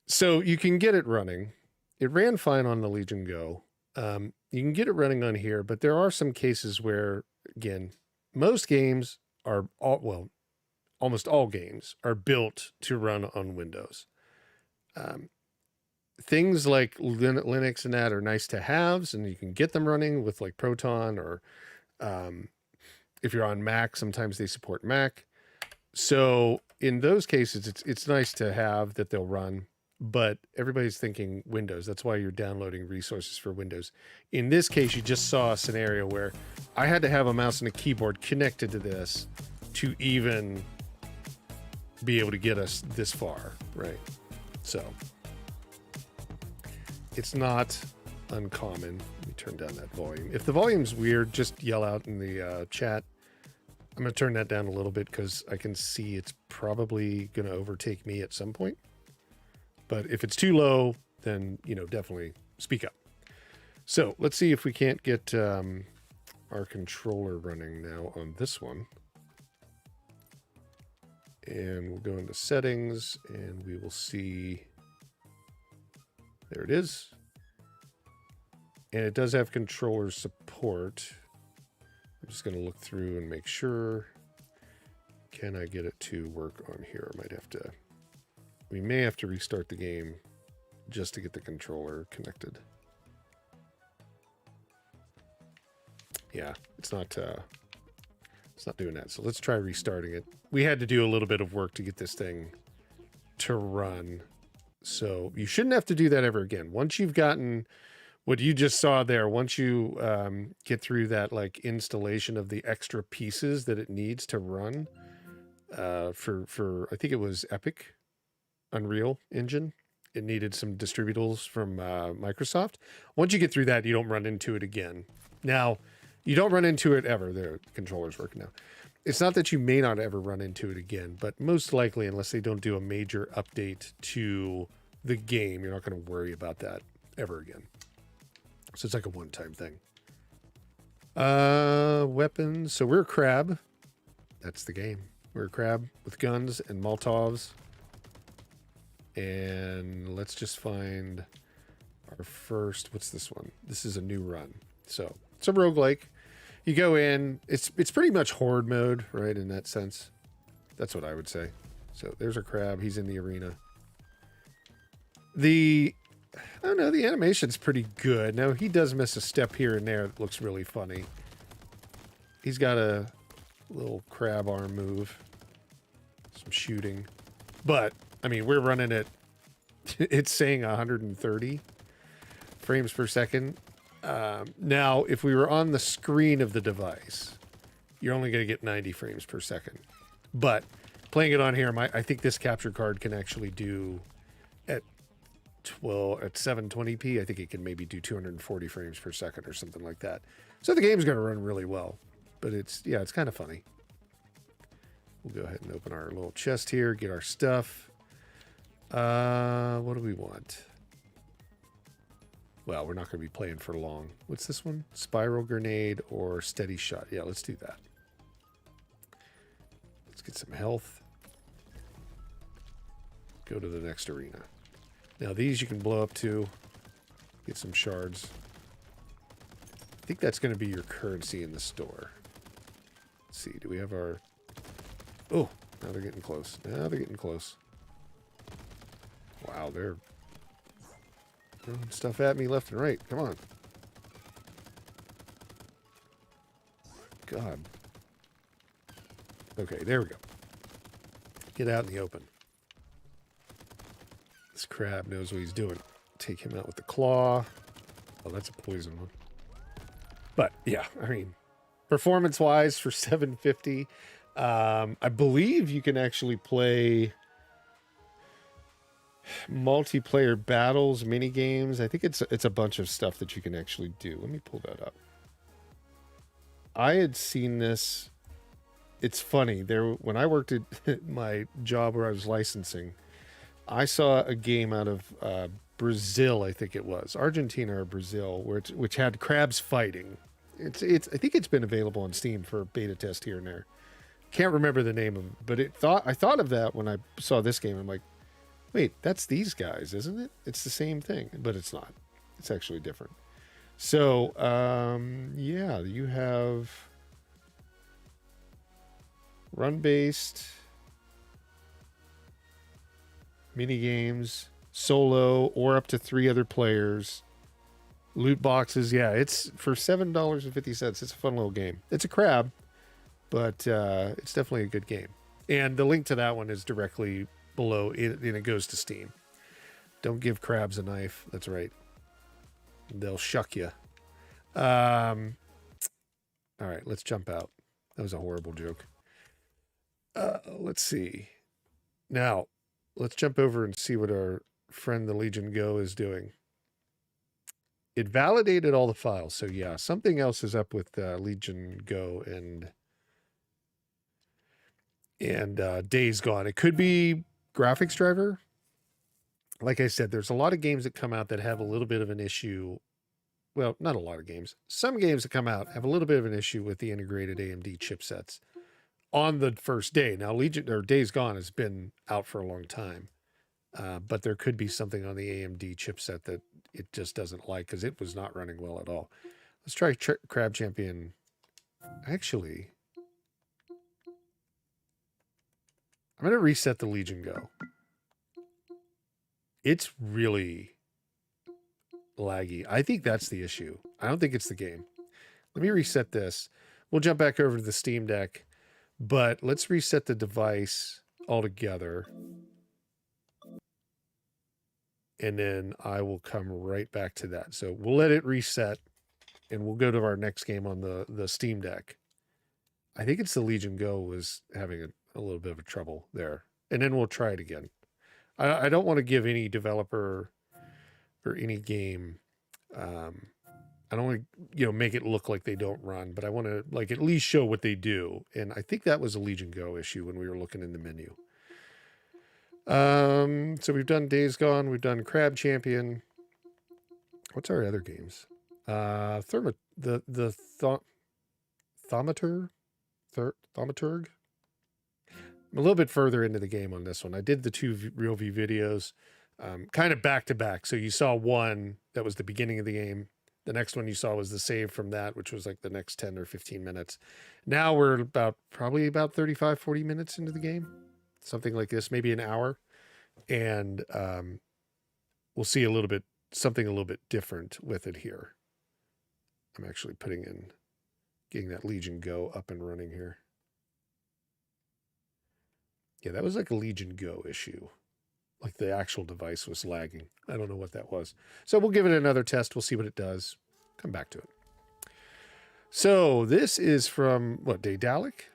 So you can get it running. It ran fine on the Legion Go. You can get it running on here, but there are some cases where, again, most games are, almost all games are built to run on Windows. Things like Linux and that are nice to haves, and you can get them running with like Proton or If you're on Mac, sometimes they support Mac. So in those cases, it's nice to have that they'll run, but everybody's thinking Windows. That's why you're downloading resources for Windows. In this case, you just saw a scenario where I had to have a mouse and a keyboard connected to this to even be able to get us this far, right? So it's not uncommon. Let me turn down that volume. If the volume's weird, just yell out in the chat. I'm going to turn that down a little bit because I can see it's probably going to overtake me at some point. But if it's too low, then, you know, definitely speak up. So let's see if we can't get our controller running now on this one. And we'll go into settings and we will see. There it is. And it does have controller support. I'm just going to look through and make sure. Can I get it to work on here? I might have to. We may have to restart the game just to get the controller connected. Yeah, it's not doing that. So let's try restarting it. We had to do a little bit of work to get this thing to run. So you shouldn't have to do that ever again. Once you've gotten what you just saw there, once you get through that like installation of the extra pieces that it needs to run for I think it was Epic Unreal Engine. It needed some distributables from Microsoft. Once you get through that, you don't run into it again. Now, you don't run into it ever. The controller's working now. It's not that you may not ever run into it again, but most likely, unless they don't do a major update to the game, you're not going to worry about that ever again. So it's like a one-time thing. Weapons. So we're a crab. That's the game. We're a crab with guns and Molotovs. And let's just find our first. What's this one? This is a new run. So it's a roguelike. You go in. It's pretty much horde mode, right? In that sense. That's what I would say. So there's our crab. He's in the arena. I don't know, the animation's pretty good. Now, he does miss a step here and there that looks really funny. He's got a little crab arm move. Some shooting. But, I mean, we're running it. It's saying 130 frames per second. Now, if we were on the screen of the device, you're only going to get 90 frames per second. But playing it on here, I think this capture card can actually do at 720p. I think it can maybe do 240 frames per second or something like that. So the game's going to run really well. But it's kind of funny. We'll go ahead and open our little chest here, get our stuff. What do we want? Well, we're not going to be playing for long. What's this one? Spiral grenade or steady shot? Yeah, let's do that. Let's get some health. Go to the next arena. Now these you can blow up to. Get some shards. I think that's going to be your currency in the store. Let's see, do we have our... Oh, now they're getting close. Now they're getting close. Wow, they're throwing stuff at me left and right. Come on. God. Okay, there we go. Get out in the open. This crab knows what he's doing. Take him out with the claw. Oh, that's a poison one. But, yeah, I mean, performance-wise for $750, I believe you can actually play multiplayer battles, mini games. I think it's a bunch of stuff that you can actually do. Let me pull that up. I had seen this. It's funny. When I worked at my job where I was licensing, I saw a game out of Brazil, I think it was Argentina or Brazil, which had crabs fighting. I think it's been available on Steam for beta test here and there. Can't remember the name of it, but I thought of that when I saw this game. I'm like, wait, that's these guys, isn't it? It's the same thing, but it's not. It's actually different. So, yeah, you have run-based, mini games, solo, or up to 3 other players. Loot boxes, yeah, it's for $7.50. It's a fun little game. It's a crab, but it's definitely a good game. And the link to that one is directly below, and it goes to Steam. Don't give crabs a knife. That's right. They'll shuck you. All right, let's jump out. That was a horrible joke. Let's see. Now, let's jump over and see what our friend the Legion Go is doing. It validated all the files. So yeah, something else is up with Legion Go and Days Gone. It could be graphics driver. Like I said, there's a lot of games that come out that have a little bit of an issue. Well, not a lot of games. Some games that come out have a little bit of an issue with the integrated AMD chipsets on the first day. Now, Legion or Days Gone has been out for a long time, but there could be something on the AMD chipset that it just doesn't like because it was not running well at all. Let's try Crab Champion. Actually, I'm going to reset the Legion Go. It's really laggy. I think that's the issue. I don't think it's the game. Let me reset this. We'll jump back over to the Steam Deck, but let's reset the device altogether. And then I will come right back to that. So we'll let it reset and we'll go to our next game on the Steam Deck. I think it's the Legion Go was having a little bit of a trouble there. And then we'll try it again. I don't want to give any developer or any game, I don't want to, make it look like they don't run, but I want to at least show what they do. And I think that was a Legion Go issue when we were looking in the menu. So we've done Days Gone, we've done Crab Champion. What's our other games? Thaumaturge. Thaumaturge. I'm a little bit further into the game on this one. I did the 2 real view videos, kind of back to back. So you saw one that was the beginning of the game. The next one you saw was the save from that, which was like the next 10 or 15 minutes. Now we're probably about 35, 40 minutes into the game. Something like this, maybe an hour. And we'll see something a little bit different with it here. I'm actually getting that Legion Go up and running here. Yeah, that was like a Legion Go issue. Like the actual device was lagging. I don't know what that was. So we'll give it another test. We'll see what it does. Come back to it. So this is from, what, Daedalic?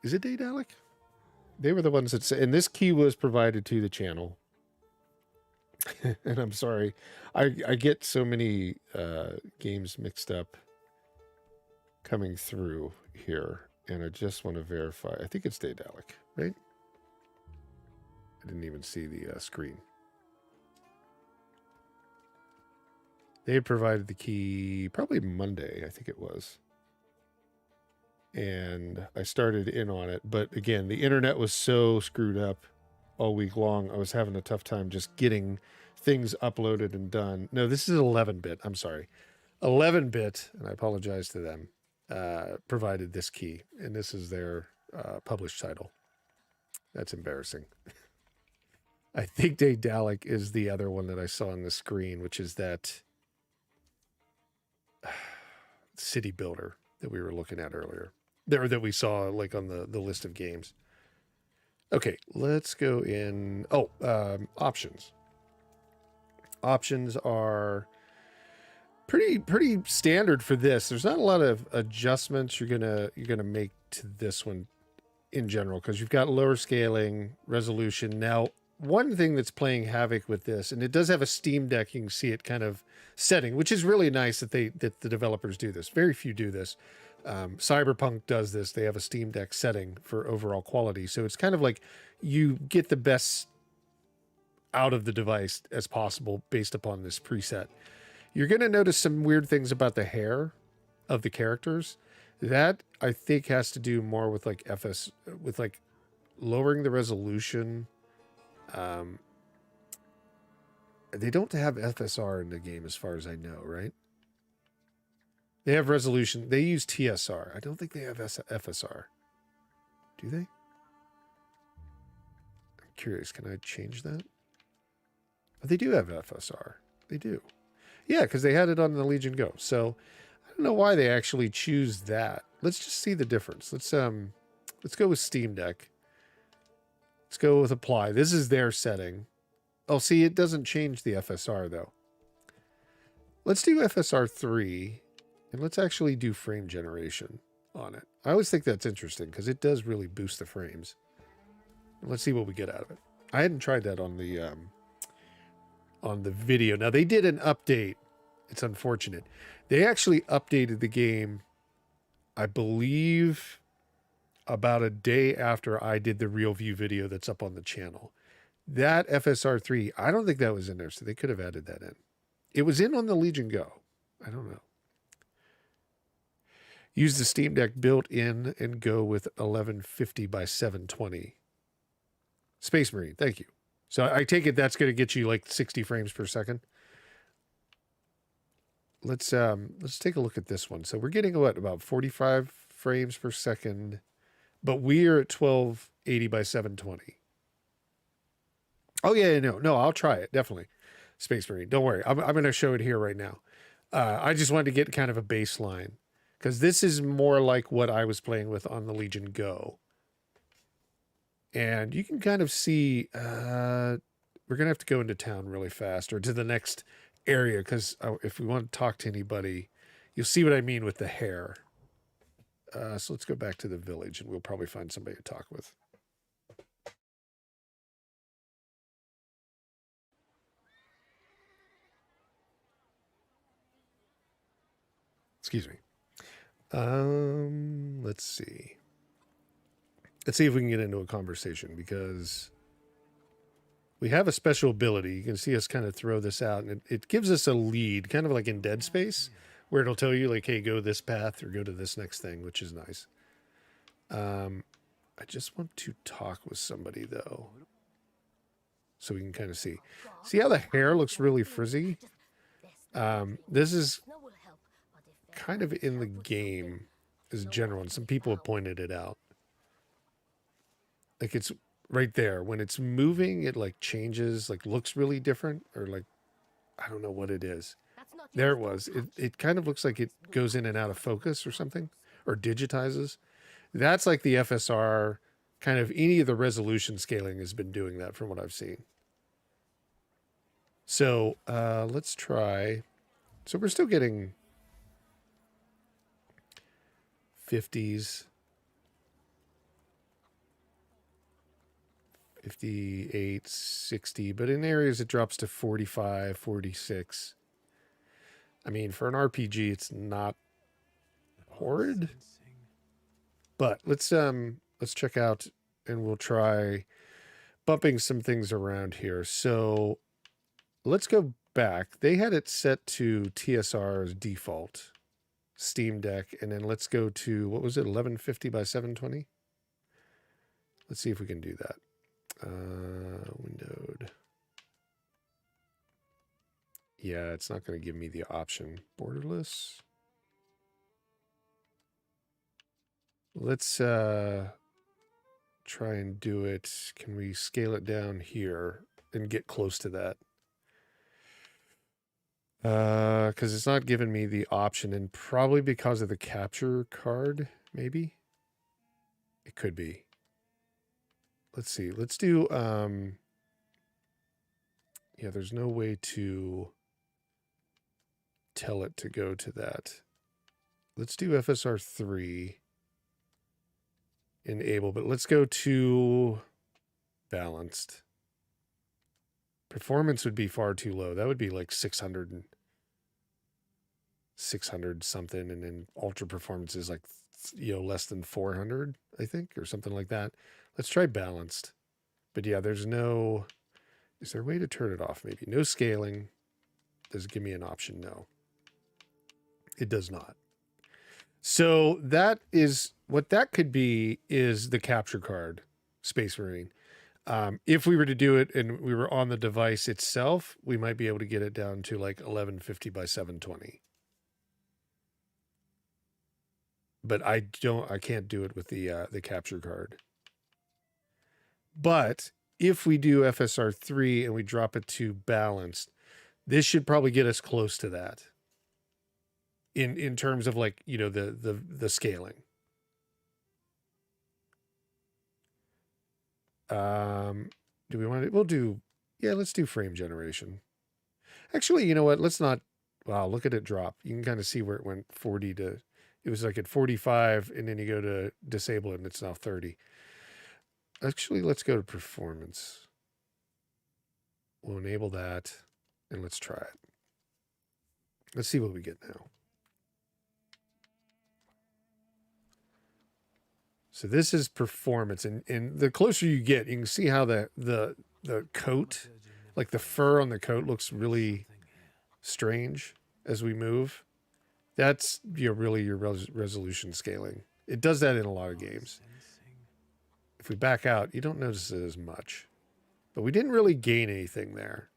Is it Daedalic? They were the ones that said, and this key was provided to the channel. And I'm sorry. I get so many games mixed up coming through here. And I just want to verify. I think it's Daedalic, right? I didn't even see the screen. They had provided the key probably Monday, I think it was. And I started in on it. But again, the internet was so screwed up all week long. I was having a tough time just getting things uploaded and done. No, this is 11-bit. I'm sorry. 11-bit, and I apologize to them, provided this key. And this is their published title. That's embarrassing. I think Daedalic is the other one that I saw on the screen, which is that city builder that we were looking at earlier. There that we saw like on the list of games. Okay, let's go in. Oh, options. Options are pretty standard for this. There's not a lot of adjustments you're gonna make to this one in general because you've got lower scaling, resolution. Now, one thing that's playing havoc with this, and it does have a Steam Deck, you can see it kind of setting, which is really nice that the developers do this. Very few do this. Cyberpunk does this. They have a Steam Deck setting for overall quality. So it's kind of like you get the best out of the device as possible based upon this preset. You're going to notice some weird things about the hair of the characters. That I think has to do more with like with like lowering the resolution. They don't have FSR in the game as far as I know, right? They have resolution. They use TSR. I don't think they have FSR. Do they? I'm curious. Can I change that? Oh, they do have FSR. They do. Yeah, because they had it on the Legion Go. So I don't know why they actually choose that let's just see the difference. Let's go with Steam Deck. Let's go with apply. This is their setting. Oh, see, it doesn't change the FSR though. Let's do FSR 3 and let's actually do frame generation on it. I always think that's interesting because it does really boost the frames. Let's see what we get out of it. I hadn't tried that on the video. Now they did an update. It's unfortunate. They actually updated the game, I believe, about a day after I did the real view video that's up on the channel. That FSR 3, I don't think that was in there, so they could have added that in. It was in on the Legion Go. I don't know. Use the Steam Deck built in and go with 1150 by 720. Space Marine, thank you. So I take it that's going to get you like 60 frames per second. Let's take a look at this one. So we're getting what, about 45 frames per second, but we're at 1280 by 720. Oh yeah, no, I'll try it definitely. Space Marine, don't worry. I'm going to show it here right now. I just wanted to get kind of a baseline because this is more like what I was playing with on the Legion Go. And you can kind of see, we're going to have to go into town really fast or to the next area because if we want to talk to anybody, you'll see what I mean with the hair. So let's go back to the village and we'll probably find somebody to talk with. Excuse me. Let's see. Let's see if we can get into a conversation because we have a special ability. You can see us kind of throw this out and it gives us a lead, kind of like in Dead Space, where it'll tell you like, hey, go this path or go to this next thing, which is nice. I just want to talk with somebody though, so we can kind of see. See how the hair looks really frizzy? This is kind of in the game as general, and some people have pointed it out. Like it's right there. When it's moving, it like changes, like looks really different, or like, I don't know what it is. There it was. It kind of looks like it goes in and out of focus or something, or digitizes. That's like the FSR, kind of any of the resolution scaling has been doing that from what I've seen. So let's try. So we're still getting 50s, 58, 60, but in areas it drops to 45, 46. I mean, for an RPG, it's not horrid, but let's check out and we'll try bumping some things around here. So let's go back. They had it set to TSR as default, Steam Deck, and then let's go to, what was it, 1150 by 720? Let's see if we can do that. Windowed. Yeah, it's not going to give me the option. Borderless. Let's try and do it. Can we scale it down here and get close to that? Because it's not giving me the option, and probably because of the capture card, maybe? It could be. Let's see. Let's do, yeah, there's no way to tell it to go to that. Let's do FSR 3. Enable, but let's go to balanced. Performance would be far too low. That would be like 600 something, and then ultra performance is like, you know, less than 400, I think, or something like that. Let's try balanced. But yeah, there's no, is there a way to turn it off? Maybe no scaling. Does it give me an option? No, it does not. So that is what that could be, is the capture card, Space Marine. If we were to do it and we were on the device itself, we might be able to get it down to like 1150 by 720. But I can't do it with the capture card. But if we do FSR 3 and we drop it to balanced, this should probably get us close to that. In terms of like, you know, the scaling. Do we want to, we'll do, yeah, let's do frame generation. Actually, you know what? Let's not, wow, look at it drop. You can kind of see where it went 40 to, it was like at 45 and then you go to disable it and it's now 30. Actually, let's go to performance. We'll enable that and let's try it. Let's see what we get now. So this is performance, and the closer you get, you can see how the coat, like the fur on the coat, looks really strange as we move. That's really your resolution scaling. It does that in a lot of games. If we back out, you don't notice it as much, but we didn't really gain anything there.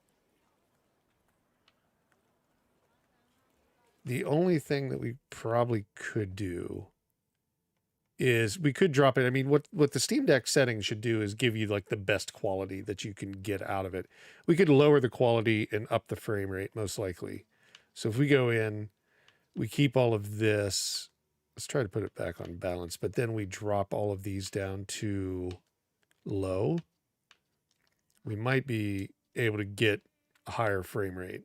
The only thing that we probably could do is we could drop it. I mean, what the Steam Deck settings should do is give you like the best quality that you can get out of it. We could lower the quality and up the frame rate most likely. So if we go in, we keep all of this. Let's try to put it back on balance, but then we drop all of these down to low. We might be able to get a higher frame rate,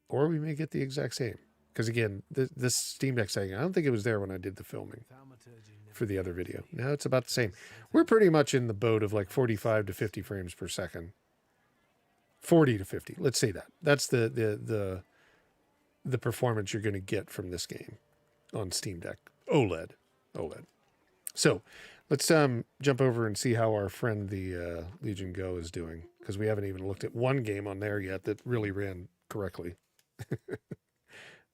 or we may get the exact same. Because again, this Steam Deck setting, I don't think it was there when I did the filming for the other video. Now it's about the same. We're pretty much in the boat of like 45 to 50 frames per second. 40 to 50. Let's say that. That's the performance you're going to get from this game on Steam Deck Oled. So let's jump over and see how our friend the Legion Go is doing, because we haven't even looked at one game on there yet that really ran correctly.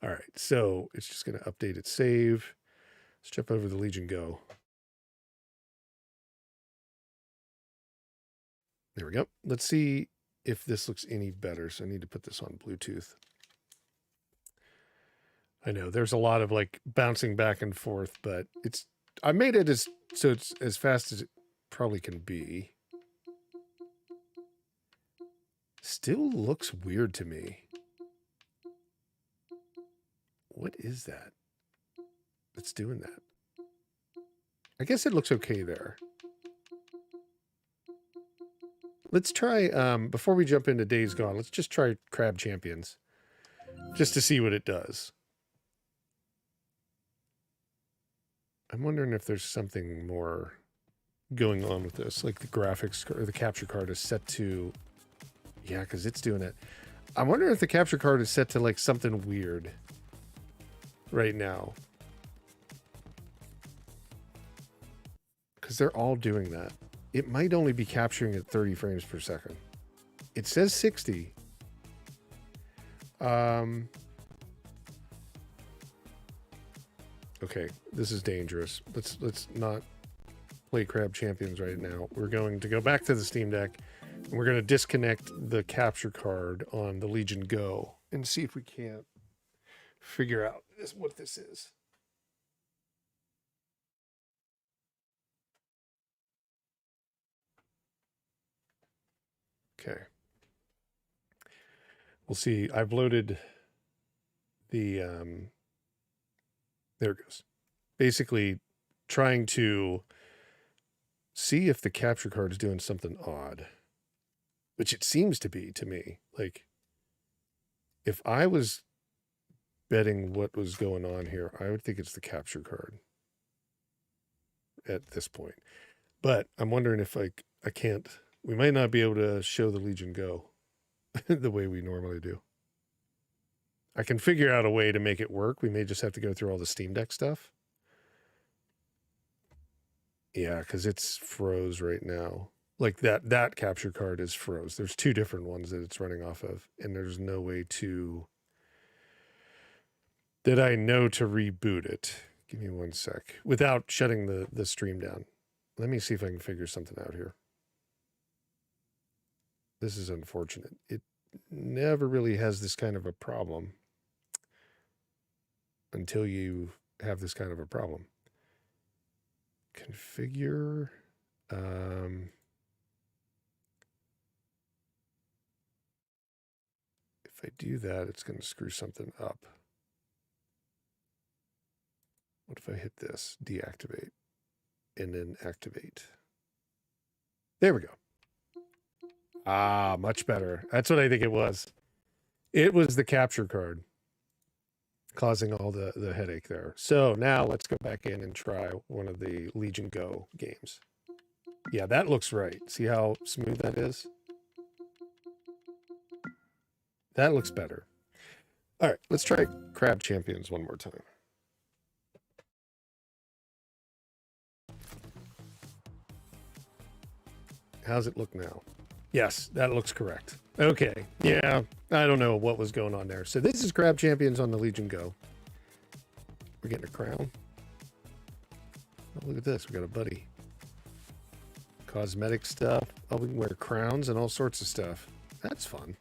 All right, so it's just going to update its save. Let's jump over the Legion Go. There we go. Let's see if this looks any better. So I need to put this on Bluetooth. I know there's a lot of like bouncing back and forth, but I made it so it's as fast as it probably can be. Still looks weird to me. What is that? It's doing that. I guess it looks okay there. Let's try, before we jump into Days Gone, let's just try Crab Champions. Just to see what it does. I'm wondering if there's something more going on with this. Like the graphics or the capture card is set to... Yeah, because it's doing it. I'm wondering if the capture card is set to like something weird right now, because they're all doing that. It might only be capturing at 30 frames per second. It says 60. Okay, this is dangerous. Let's not play Crab Champions right now. We're going to go back to the Steam Deck and we're going to disconnect the capture card on the Legion Go and see if we can't figure out what this is. Okay. We'll see. I've loaded the, there it goes. Basically trying to see if the capture card is doing something odd, which it seems to be to me. Like if I was betting what was going on here, I would think it's the capture card at this point. But I'm wondering if I can't, we might not be able to show the Legion Go the way we normally do. I can figure out a way to make it work. We may just have to go through all the Steam Deck stuff. Yeah, because it's froze right now. Like that capture card is froze. There's two different ones that it's running off of, and there's no way that I know to reboot it. Give me one sec. Without shutting the stream down. Let me see if I can figure something out here. This is unfortunate. It never really has this kind of a problem until you have this kind of a problem. Configure. If I do that, it's going to screw something up. What if I hit this, deactivate, and then activate? There we go. Ah, much better. That's what I think it was. It was the capture card causing all the headache there. So now let's go back in and try one of the Legion Go games. Yeah, that looks right. See how smooth that is? That looks better. All right, let's try Crab Champions one more time. How's it look now? Yes, that looks correct. Okay, yeah, I don't know what was going on there. So this is Crab Champions on the Legion Go. We're getting a crown. Oh, look at this. We got a buddy. Cosmetic stuff. Oh, we can wear crowns and all sorts of stuff. That's fun.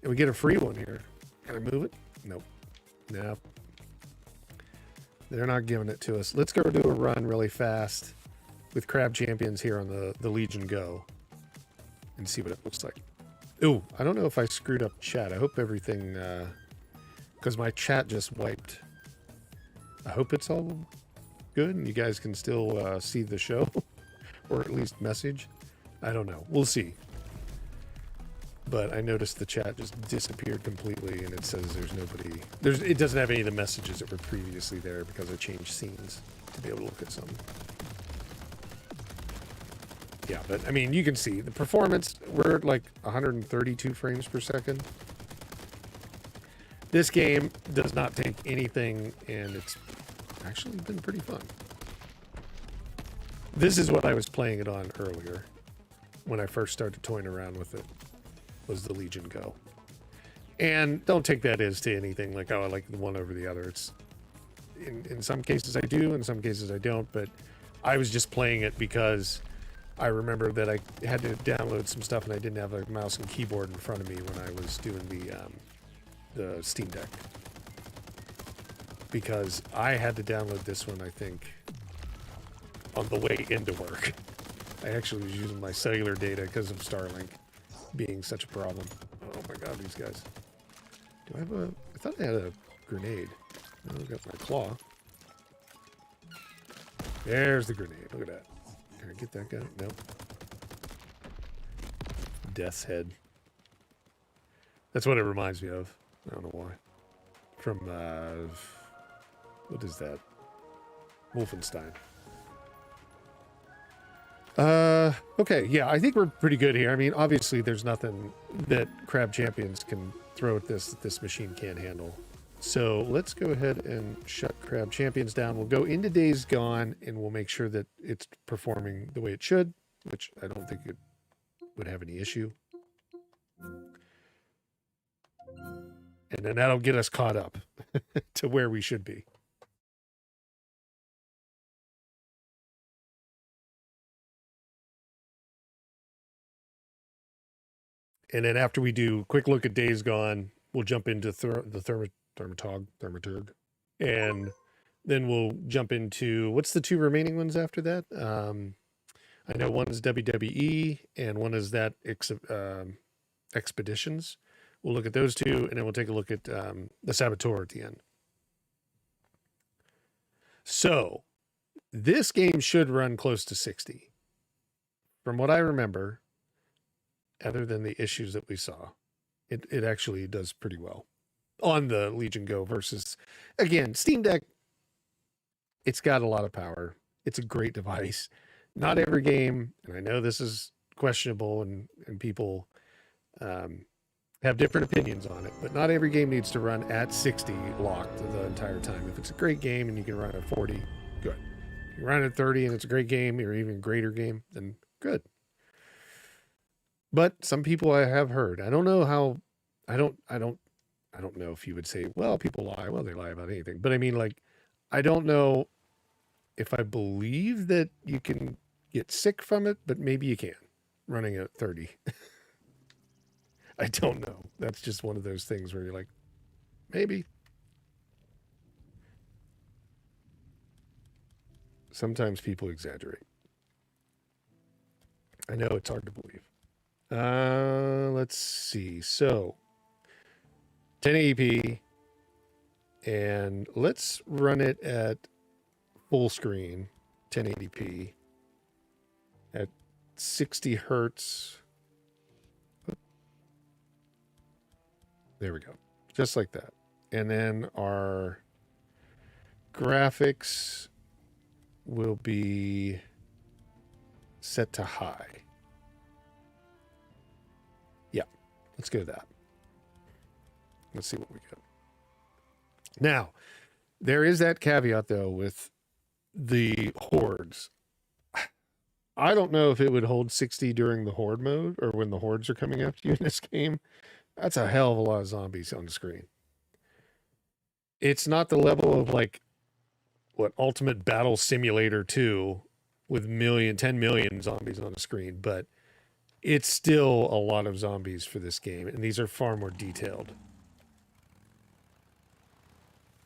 And we get a free one here. Can I move it? Nope. Nope. They're not giving it to us. Let's go do a run really fast with Crab Champions here on the Legion Go and see what it looks like. Ooh, I don't know if I screwed up chat. I hope everything, because my chat just wiped. I hope it's all good and you guys can still see the show or at least message. I don't know. We'll see. But I noticed the chat just disappeared completely and it says there's nobody. It doesn't have any of the messages that were previously there because I changed scenes to be able to look at some. Yeah, but I mean, you can see the performance. We're at like 132 frames per second. This game does not take anything and it's actually been pretty fun. This is what I was playing it on earlier when I first started toying around with it. Was the Legion Go. And don't take that as to anything like, oh, I like the one over the other. It's in some cases I do, in some cases I don't, but I was just playing it because I remember that I had to download some stuff and I didn't have a mouse and keyboard in front of me when I was doing the Steam Deck. Because I had to download this one, I think, on the way into work. I actually was using my cellular data because of Starlink being such a problem. Oh my god, these guys. Do I have a... I thought I had a grenade. Oh, I got my claw. There's the grenade. Look at that. Can I get that guy? Nope. Death's Head. That's what it reminds me of. I don't know why. From, what is that? Wolfenstein. Okay, yeah, I think we're pretty good here. I mean, obviously there's nothing that Crab Champions can throw at this that this machine can't handle. So let's go ahead and shut Crab Champions down. We'll go into Days Gone and we'll make sure that it's performing the way it should, which I don't think it would have any issue. And then that'll get us caught up to where we should be. And then after we do a quick look at Days Gone, we'll jump into the Thaumaturge. And then we'll jump into, what's the two remaining ones after that? I know one is WWE and one is that Expiditions. We'll look at those two and then we'll take a look at the Saboteur at the end. So this game should run close to 60. From what I remember, other than the issues that we saw, it actually does pretty well on the Legion Go versus, again, Steam Deck. It's got a lot of power. It's a great device. Not every game, and I know this is questionable and people have different opinions on it, but not every game needs to run at 60 locked the entire time. If it's a great game and you can run at 40, good. If you run at 30 and it's a great game or even greater game, then good. But some people I have heard, I don't know how, I don't know if you would say, well, people lie. Well, they lie about anything. But I mean, like, I don't know if I believe that you can get sick from it, but maybe you can running at 30. I don't know. That's just one of those things where you're like, maybe. Sometimes people exaggerate. I know it's hard to believe. Let's see. So 1080p and let's run it at full screen 1080p at 60 hertz. There we go. Just like that. And then our graphics will be set to high. Yeah, let's go to that. Let's see what we get. Now, there is that caveat, though, with the hordes. I don't know if it would hold 60 during the horde mode or when the hordes are coming after you in this game. That's a hell of a lot of zombies on the screen. It's not the level of, like, what, Ultimate Battle Simulator 2 with 10 million zombies on the screen, but it's still a lot of zombies for this game, and these are far more detailed.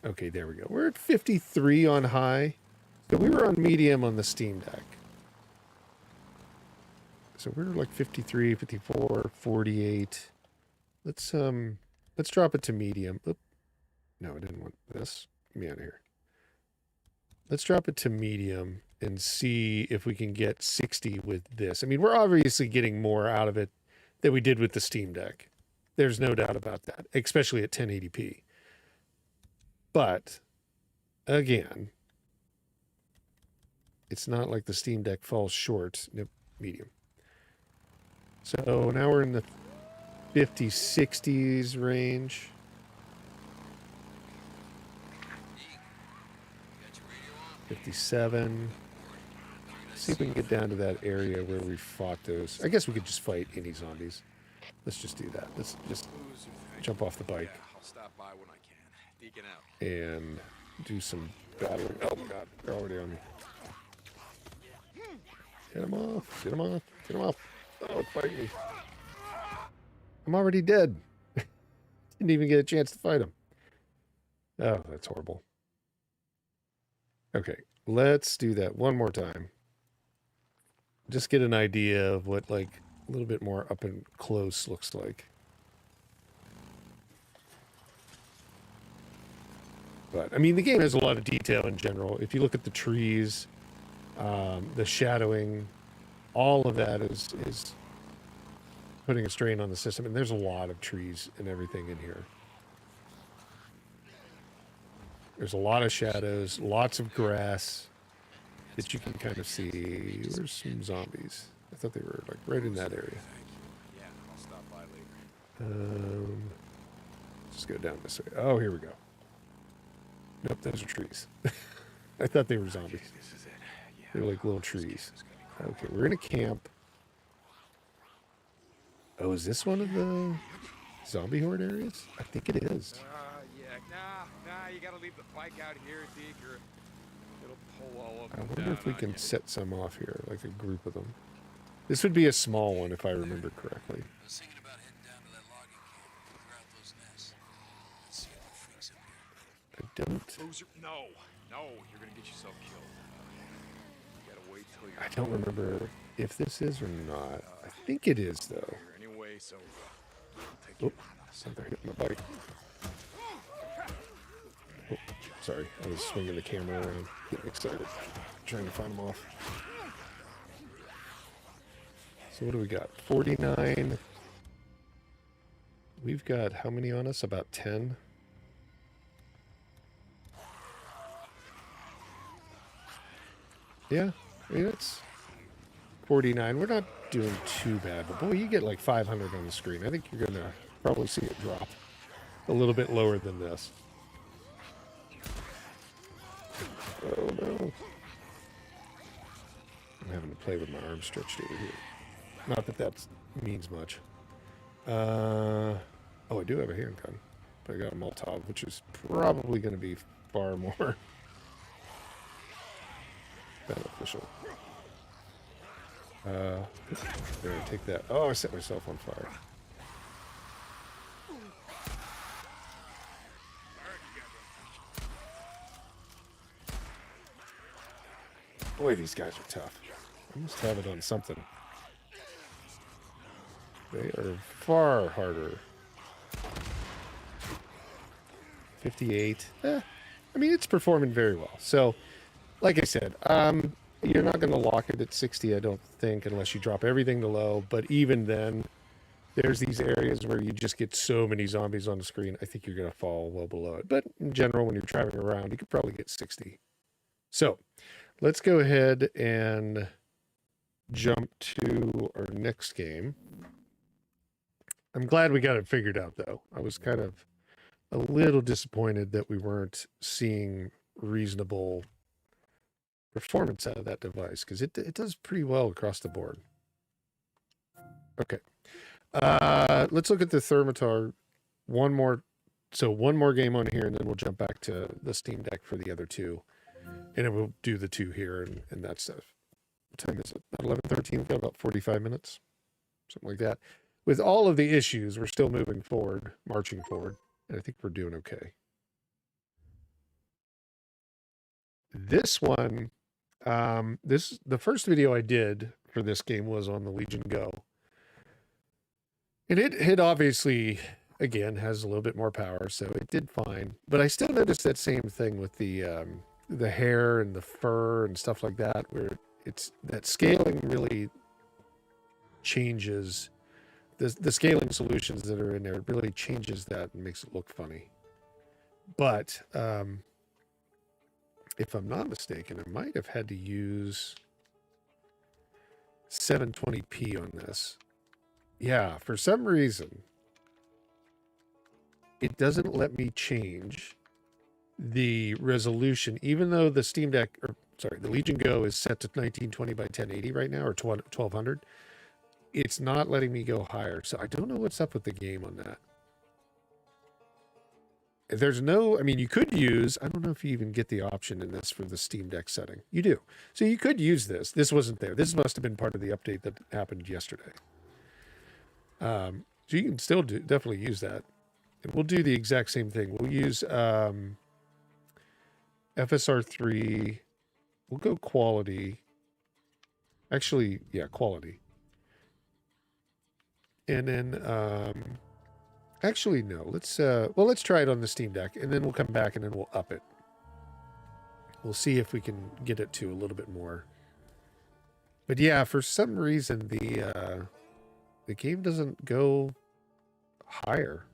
Okay, there we go. We're at 53 on high. So we were on medium on the Steam Deck. So we're like 53, 54, 48. Let's drop it to medium. Oop. No, I didn't want this. Get me out of here. Let's drop it to medium and see if we can get 60 with this. I mean, we're obviously getting more out of it than we did with the Steam Deck. There's no doubt about that, especially at 1080p. But, again, it's not like the Steam Deck falls short. Nope, medium. So now we're in the 50s, 60s range. $57. See if we can get down to that area where we fought those. I guess we could just fight any zombies. Let's just do that. Let's just jump off the bike. I'll stop by when I can. Deacon out. And do some battling. Oh my god, they're already on me. Get him off. Get him off. Get him off. Oh, it's biting me. I'm already dead. Didn't even get a chance to fight him. Oh, that's horrible. Okay, let's do that one more time. Just get an idea of what, like, a little bit more up and close looks like. But, I mean, the game has a lot of detail in general. If you look at the trees, the shadowing, all of that is putting a strain on the system. And there's a lot of trees and everything in here. There's a lot of shadows, lots of grass that you can kind of see. There's some zombies. I thought they were, like, right in that area. Yeah, I'll stop by later. Let's go down this way. Oh, here we go. Nope, those are trees. I thought they were zombies. This is it. Yeah. They're like little trees. Okay, we're in a camp. Oh, is this one of the zombie horde areas? I think it is. Yeah. Nah, you gotta leave the bike out here, Deke, or it'll pull all up I and wonder down if we on can you. set some off here, like a group of them. This would be a small one if I remember correctly. I was thinking about heading down to that logging camp and clear out those nests. Let's see if the freaks up here. I don't. No, you're gonna get yourself killed. You gotta wait till you're I don't remember if this is or not. I think it is though. here anyway, so take Oh, something hit my bike. Oh, sorry, I was swinging the camera around, getting excited, trying to find them off. So what do we got? 49. We've got how many on us? About 10. Yeah, I mean, it's 49. We're not doing too bad, but boy, you get like 500 on the screen. I think you're going to probably see it drop a little bit lower than this. Oh no. I'm having to play with my arm stretched over here. Not that that means much. Oh, I do have a handgun, but I got a Molotov, which is probably going to be far more beneficial. There, take that. Oh, I set myself on fire. Boy, these guys are tough. I must have it on something. They are far harder. 58. I mean, it's performing very well. So, like I said, You're not going to lock it at 60, I don't think, unless you drop everything to low. But even then, there's these areas where you just get so many zombies on the screen. I think you're going to fall well below it. But in general, when you're traveling around, you could probably get 60. So let's go ahead and jump to our next game. I'm glad we got it figured out, though. I was kind of a little disappointed that we weren't seeing reasonable performance out of that device, because it does pretty well across the board. Okay. Let's look at the Thaumaturge. One more game on here, and then we'll jump back to the Steam Deck for the other two. And then we'll do the two here and that stuff. What time is it? About 11:13. We've got about 45 minutes. Something like that. With all of the issues, we're still moving forward, marching forward. And I think we're doing okay. This one, the first video I did for this game was on the Legion Go. And it obviously, again, has a little bit more power, so it did fine. But I still noticed that same thing with the hair and the fur and stuff like that, where it's that scaling really changes the scaling solutions that are in there really changes that and makes it look funny. But if I'm not mistaken, I might have had to use 720p on this. Yeah, for some reason, it doesn't let me change the resolution, even though the Steam Deck, or sorry, the Legion Go is set to 1920 by 1080 right now, or 1200. It's not letting me go higher. So I don't know what's up with the game on that. There's no, I mean, you could use, I don't know if you even get the option in this for the Steam Deck setting. You do. So you could use this. This wasn't there. This must have been part of the update that happened yesterday. So you can still definitely use that. And we'll do the exact same thing. We'll use FSR3. We'll go quality. Actually, yeah, quality. And then, actually, no. Let's try it on the Steam Deck, and then we'll come back and then we'll up it. We'll see if we can get it to a little bit more. But yeah, for some reason, the game doesn't go higher.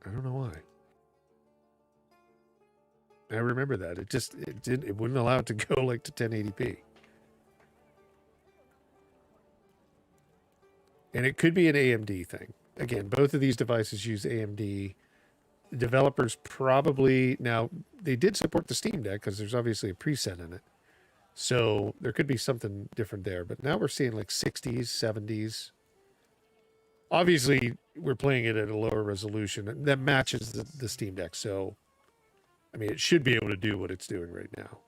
I don't know why. I remember that. It wouldn't allow it to go like to 1080p. And it could be an AMD thing. Again, both of these devices use AMD. Developers probably, now they did support the Steam Deck because there's obviously a preset in it. So there could be something different there. But now we're seeing like 60s, 70s. Obviously, we're playing it at a lower resolution that matches the Steam Deck. So, I mean, it should be able to do what it's doing right now.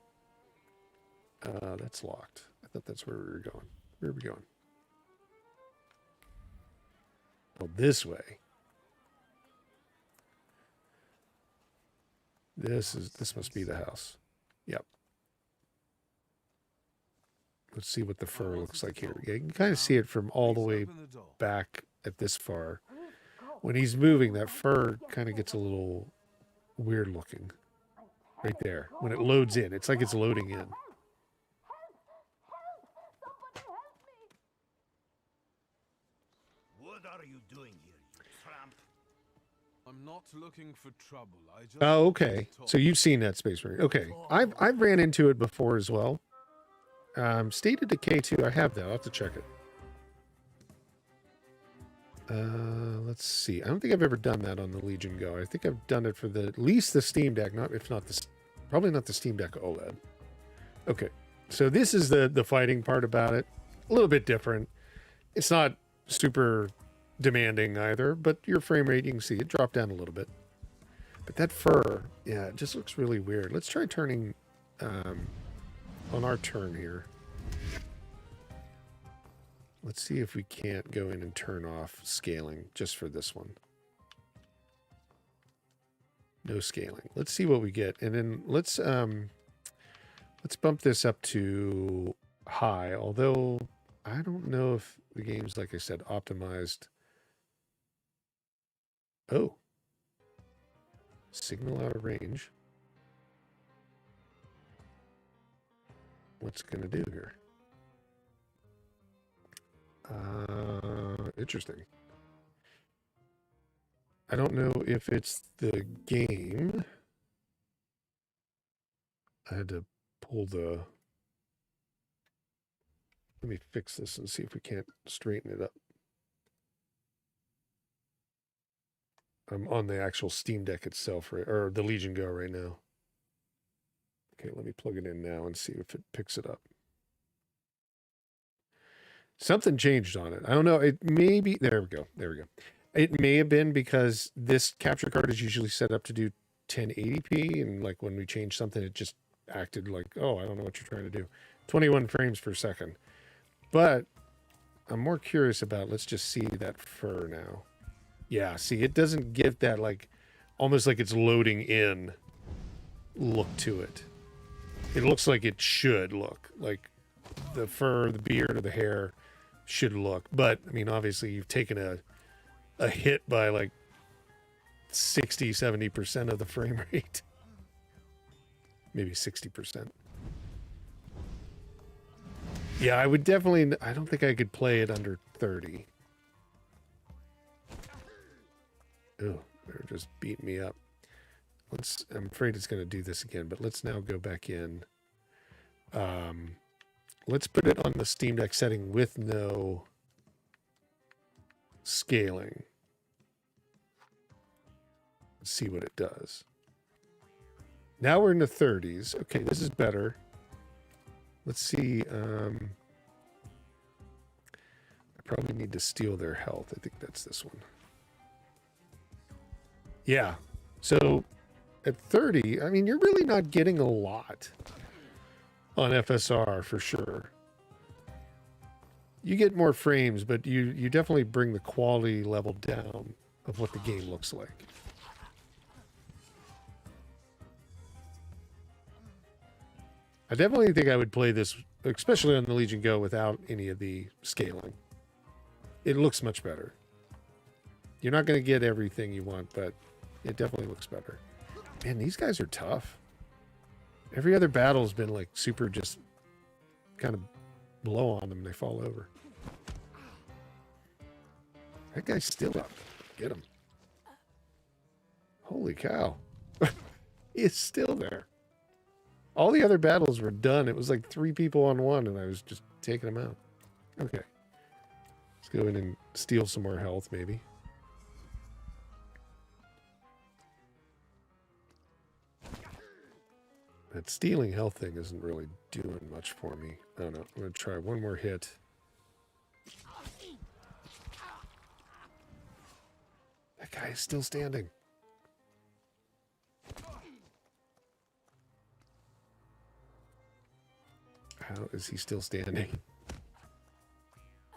That's locked. I thought that's where we were going. Where are we going? Oh, this way. This must be the house. Yep. Let's see what the fur looks like here. Yeah, you can kind of see it from all the way back at this far. When he's moving, that fur kind of gets a little weird looking. Right there. When it loads in. It's like it's loading in. What are you doing here, you tramp? I'm not looking for trouble. I just Oh, okay. So you've seen that Space Marine. Okay. I've ran into it before as well. State of Decay 2, I have that. I'll have to check it. Let's see. I don't think I've ever done that on the Legion Go. I think I've done it for at least the Steam Deck, probably not the Steam Deck Oled. Okay. So this is the fighting part about it. A little bit different. It's not super demanding either, but your frame rate, you can see it dropped down a little bit. But that fur, yeah, it just looks really weird. Let's try turning on our turn here. Let's see if we can't go in and turn off scaling just for this one. No scaling. Let's see what we get. And then let's bump this up to high, although I don't know if the game's, like I said, optimized. Oh. Signal out of range. what's going to do here. Interesting. I don't know if it's the game. I had to pull the... Let me fix this and see if we can't straighten it up. I'm on the actual Steam Deck itself, right, or the Legion Go right now. Okay, let me plug it in now and see if it picks it up. Something changed on it. I don't know. It may be... There we go. There we go. It may have been because this capture card is usually set up to do 1080p, and like when we changed something, it just acted like, oh, I don't know what you're trying to do. 21 frames per second. But I'm more curious about, let's just see that fur now. Yeah, see, it doesn't give that like, almost like it's loading in look to it. It looks like it should look, like the fur, the beard, or the hair should look. But, I mean, obviously you've taken a hit by like 60, 70% of the frame rate. Maybe 60%. Yeah, I would definitely... I don't think I could play it under 30. Oh, they're just beating me up. I'm afraid it's going to do this again, but let's now go back in. Let's put it on the Steam Deck setting with no scaling. Let's see what it does. Now we're in the 30s. Okay, this is better. Let's see. I probably need to steal their health. I think that's this one. Yeah. So at 30, I mean, you're really not getting a lot on FSR for sure. You get more frames, but you definitely bring the quality level down of what the game looks like. I definitely think I would play this, especially on the Legion Go, without any of the scaling. It looks much better. You're not going to get everything you want, but it definitely looks better. Man, these guys are tough. Every other battle's been like super just kind of blow on them and they fall over. That guy's still up. Get him. Holy cow. He's still there. All the other battles were done. It was like 3 people on one, and I was just taking them out. Okay. Let's go in and steal some more health, maybe. That stealing health thing isn't really doing much for me. I don't know. I'm going to try one more hit. That guy is still standing. How is he still standing?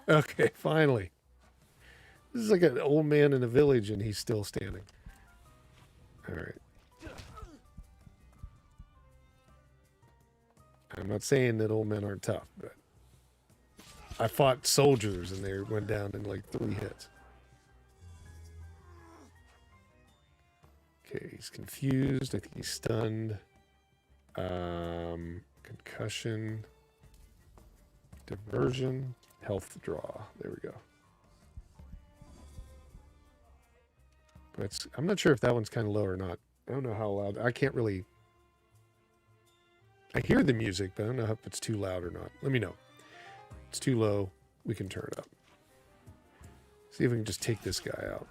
Okay, finally. This is like an old man in a village and he's still standing. All right. I'm not saying that old men aren't tough, but I fought soldiers and they went down in like 3 hits. Okay, he's confused. I think he's stunned. Concussion. Diversion. Health draw. There we go. But I'm not sure if that one's kind of low or not. I don't know how loud. I can't really... I hear the music, but I don't know if it's too loud or not. Let me know. If it's too low, we can turn it up. See if we can just take this guy out.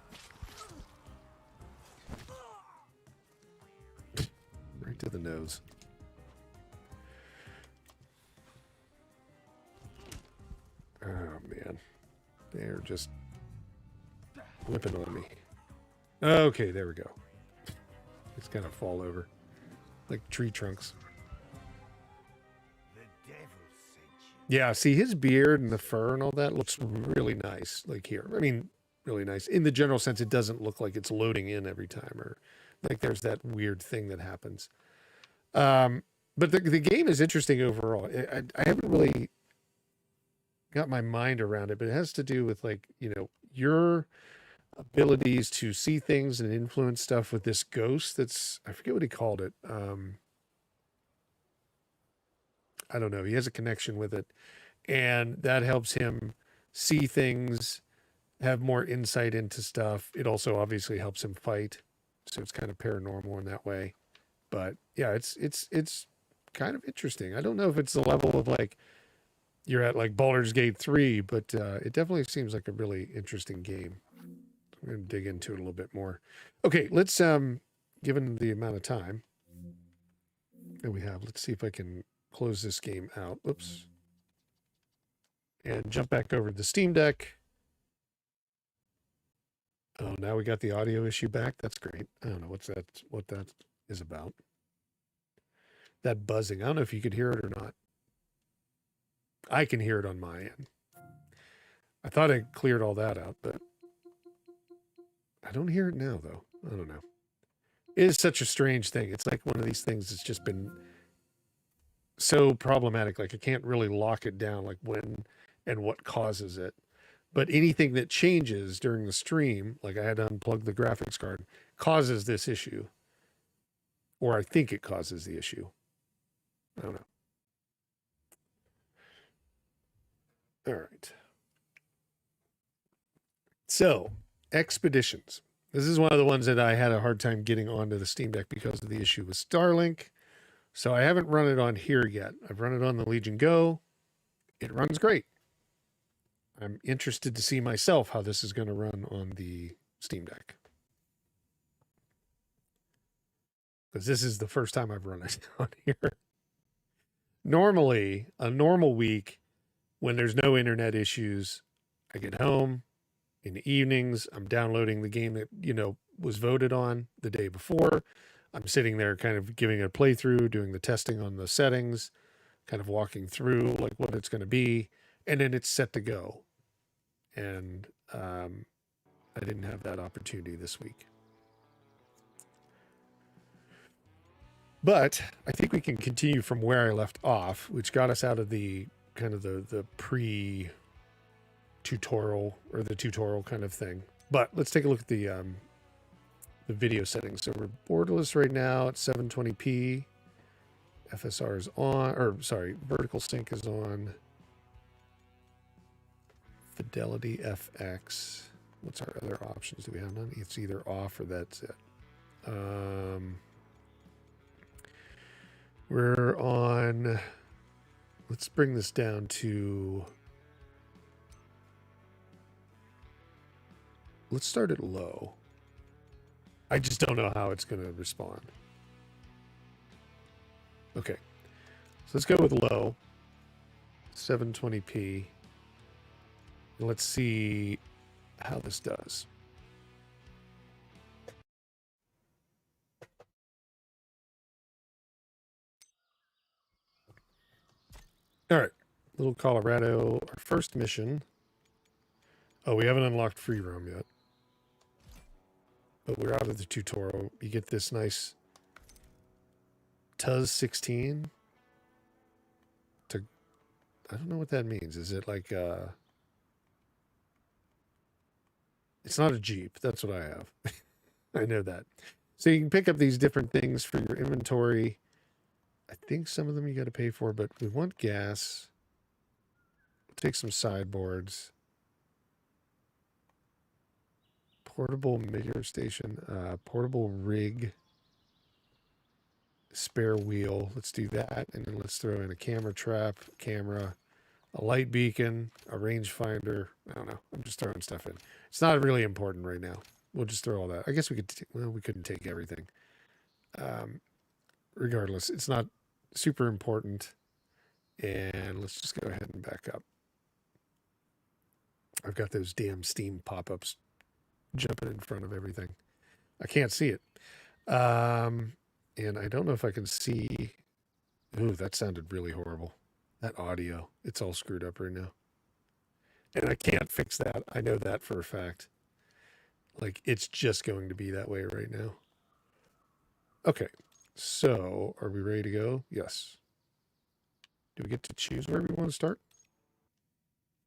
Right to the nose. Oh, man. They're just whipping on me. Okay, there we go. It's gonna fall over. Like tree trunks. The devil sent you. Yeah, see, his beard and the fur and all that looks really nice. Like here. I mean, really nice. In the general sense, it doesn't look like it's loading in every time. Or like there's that weird thing that happens. But the game is interesting overall. I haven't really got my mind around it, but it has to do with like, you know, your abilities to see things and influence stuff with this ghost that's, I forget what he called it. I don't know. He has a connection with it, and that helps him see things, have more insight into stuff. It also obviously helps him fight, so it's kind of paranormal in that way. But yeah, it's kind of interesting. I don't know if it's the level of like you're at like Baldur's Gate 3, but it definitely seems like a really interesting game. I'm going to dig into it a little bit more. Okay, let's given the amount of time that we have, let's see if I can close this game out. Oops. And jump back over to the Steam Deck. Oh, now we got the audio issue back. That's great. I don't know what that is about. That buzzing. I don't know if you could hear it or not. I can hear it on my end. I thought I cleared all that out, but I don't hear it now, though. I don't know. It is such a strange thing. It's like one of these things that's just been so problematic. Like I can't really lock it down, like when and what causes it. But anything that changes during the stream, like I had to unplug the graphics card, causes this issue. Or I think it causes the issue. I don't know. All right. So, Expeditions. This is one of the ones that I had a hard time getting onto the Steam Deck because of the issue with Starlink. So I haven't run it on here yet. I've run it on the Legion Go. It runs great. I'm interested to see myself how this is going to run on the Steam Deck. Because this is the first time I've run it on here. Normally, a normal week, when there's no internet issues, I get home in the evenings. I'm downloading the game that, was voted on the day before. I'm sitting there kind of giving it a playthrough, doing the testing on the settings, kind of walking through like what it's going to be. And then it's set to go. And I didn't have that opportunity this week. But I think we can continue from where I left off, which got us out of the kind of the pre-tutorial or the tutorial kind of thing. But let's take a look at the video settings. So we're borderless right now at 720p. FSR is on, or sorry, vertical sync is on. Fidelity FX. What's our other options? Do we have none? It's either off or that's it. We're on, let's bring this down to, let's start it low. I just don't know how it's going to respond. Okay. So let's go with low. 720p. And let's see how this does. All right. Little Colorado, our first mission. Oh, we haven't unlocked free roam yet. But we're out of the tutorial. You get this nice TUS 16. I don't know what that means. Is it like it's not a Jeep. That's what I have. I know that. So you can pick up these different things for your inventory. I think some of them you got to pay for, but we want gas. We'll take some sideboards. Portable meteor station. Portable rig. Spare wheel. Let's do that. And then let's throw in a camera trap, camera, a light beacon, a rangefinder. I don't know. I'm just throwing stuff in. It's not really important right now. We'll just throw all that. I guess we could, well, we couldn't take everything. Regardless, it's not super important. And let's just go ahead and back up. I've got those damn Steam pop-ups jumping in front of everything. I can't see it. And I don't know if I can see. Ooh, that sounded really horrible. That audio, it's all screwed up right now. And I can't fix that. I know that for a fact. Like, it's just going to be that way right now. Okay, so are we ready to go? Yes. Do we get to choose where we want to start?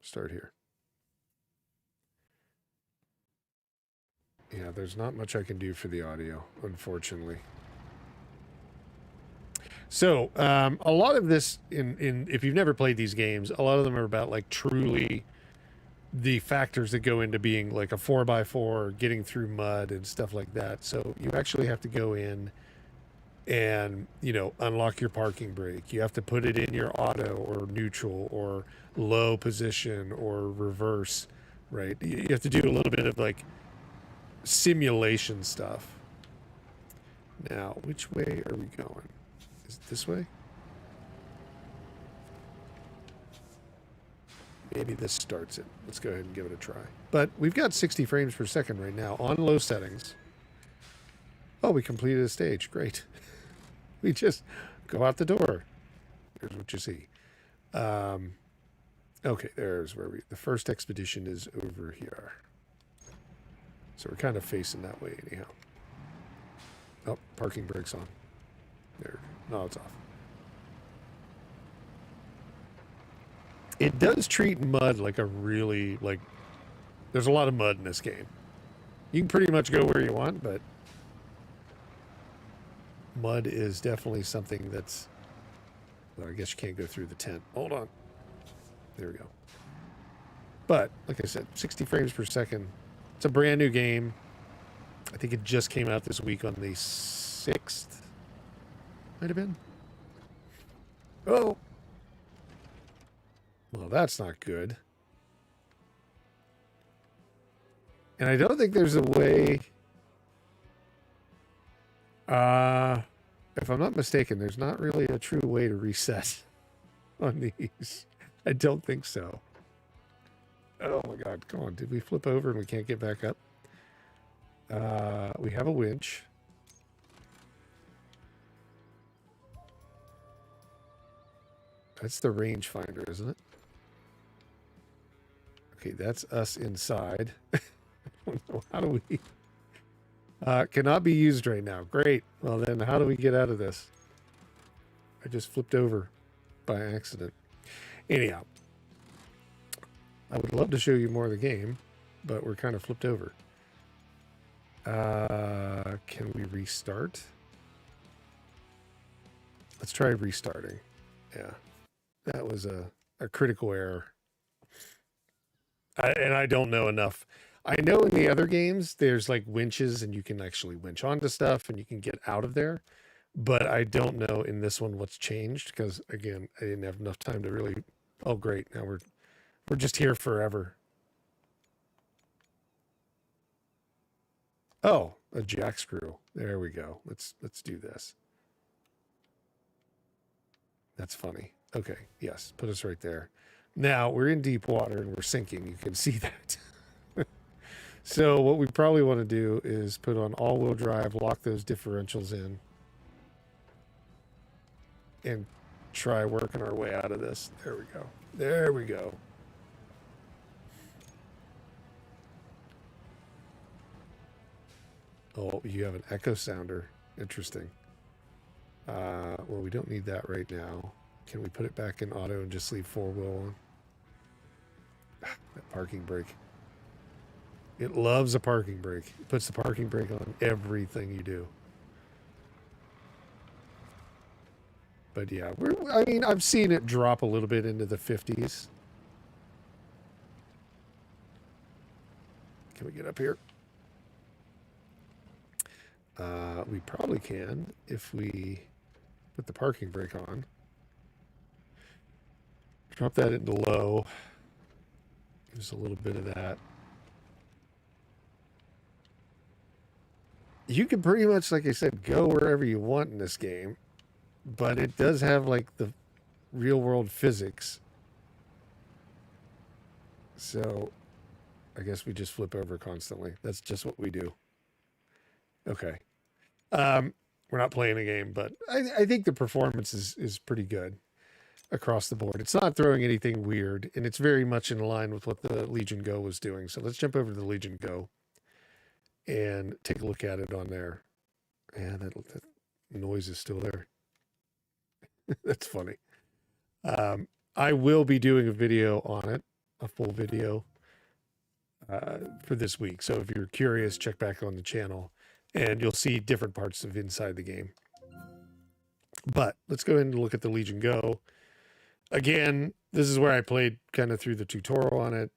Start here. Yeah, there's not much I can do for the audio, unfortunately. So a lot of this, in if you've never played these games, a lot of them are about like truly the factors that go into being like a 4x4, getting through mud and stuff like that. So you actually have to go in and, you know, unlock your parking brake. You have to put it in your auto or neutral or low position or reverse, right? You have to do a little bit of like simulation stuff. Now, which way are we going? Is it this way? Maybe this starts it. Let's go ahead and give it a try. But we've got 60 frames per second right now on low settings. Oh, we completed a stage. Great. We just go out the door. Here's what you see. Okay, there's where the first expedition is over here. So we're kind of facing that way anyhow. Oh, parking brake's on. There. No, it's off. It does treat mud like a really, like, there's a lot of mud in this game. You can pretty much go where you want, but mud is definitely something that's, well, I guess you can't go through the tent. Hold on. There we go. But, like I said, 60 frames per second. It's a brand new game. I think it just came out this week on the 6th. Might have been. Oh! Well, that's not good. And I don't think there's a way... if I'm not mistaken, there's not really a true way to reset on these. I don't think so. Oh my god, come on. Did we flip over and we can't get back up? We have a winch. That's the rangefinder, isn't it? Okay, that's us inside. How do we... cannot be used right now. Great. Well then, how do we get out of this? I just flipped over by accident. Anyhow, I would love to show you more of the game, but we're kind of flipped over. Can we restart? Let's try restarting. Yeah, that was a critical error. And I don't know enough. I know in the other games, there's like winches and you can actually winch onto stuff and you can get out of there. But I don't know in this one what's changed because, again, I didn't have enough time to really... Oh, great. Now we're just here forever. Oh, a jack screw. There we go. Let's do this. That's funny. Okay, yes, put us right there. Now, we're in deep water and we're sinking. You can see that. So what we probably want to do is put on all-wheel drive, lock those differentials in, and try working our way out of this. There we go. There we go. Oh, you have an echo sounder. Interesting. Well, we don't need that right now. Can we put it back in auto and just leave four-wheel on? That parking brake. It loves a parking brake. It puts the parking brake on everything you do. But yeah, I mean, I've seen it drop a little bit into the 50s. Can we get up here? We probably can if we put the parking brake on. Drop that into low. Just a little bit of that. You can pretty much, like I said, go wherever you want in this game, but it does have like the real world physics. So I guess we just flip over constantly. That's just what we do. Okay. We're not playing a game, but I think the performance is pretty good across the board. It's not throwing anything weird, and it's very much in line with what the Legion Go was doing. So let's jump over to the Legion Go and take a look at it on there. Yeah, that noise is still there. That's funny. I will be doing a video on it, a full video for this week. So if you're curious, check back on the channel and you'll see different parts of inside the game. But let's go ahead and look at the Legion Go. Again, this is where I played kind of through the tutorial on it,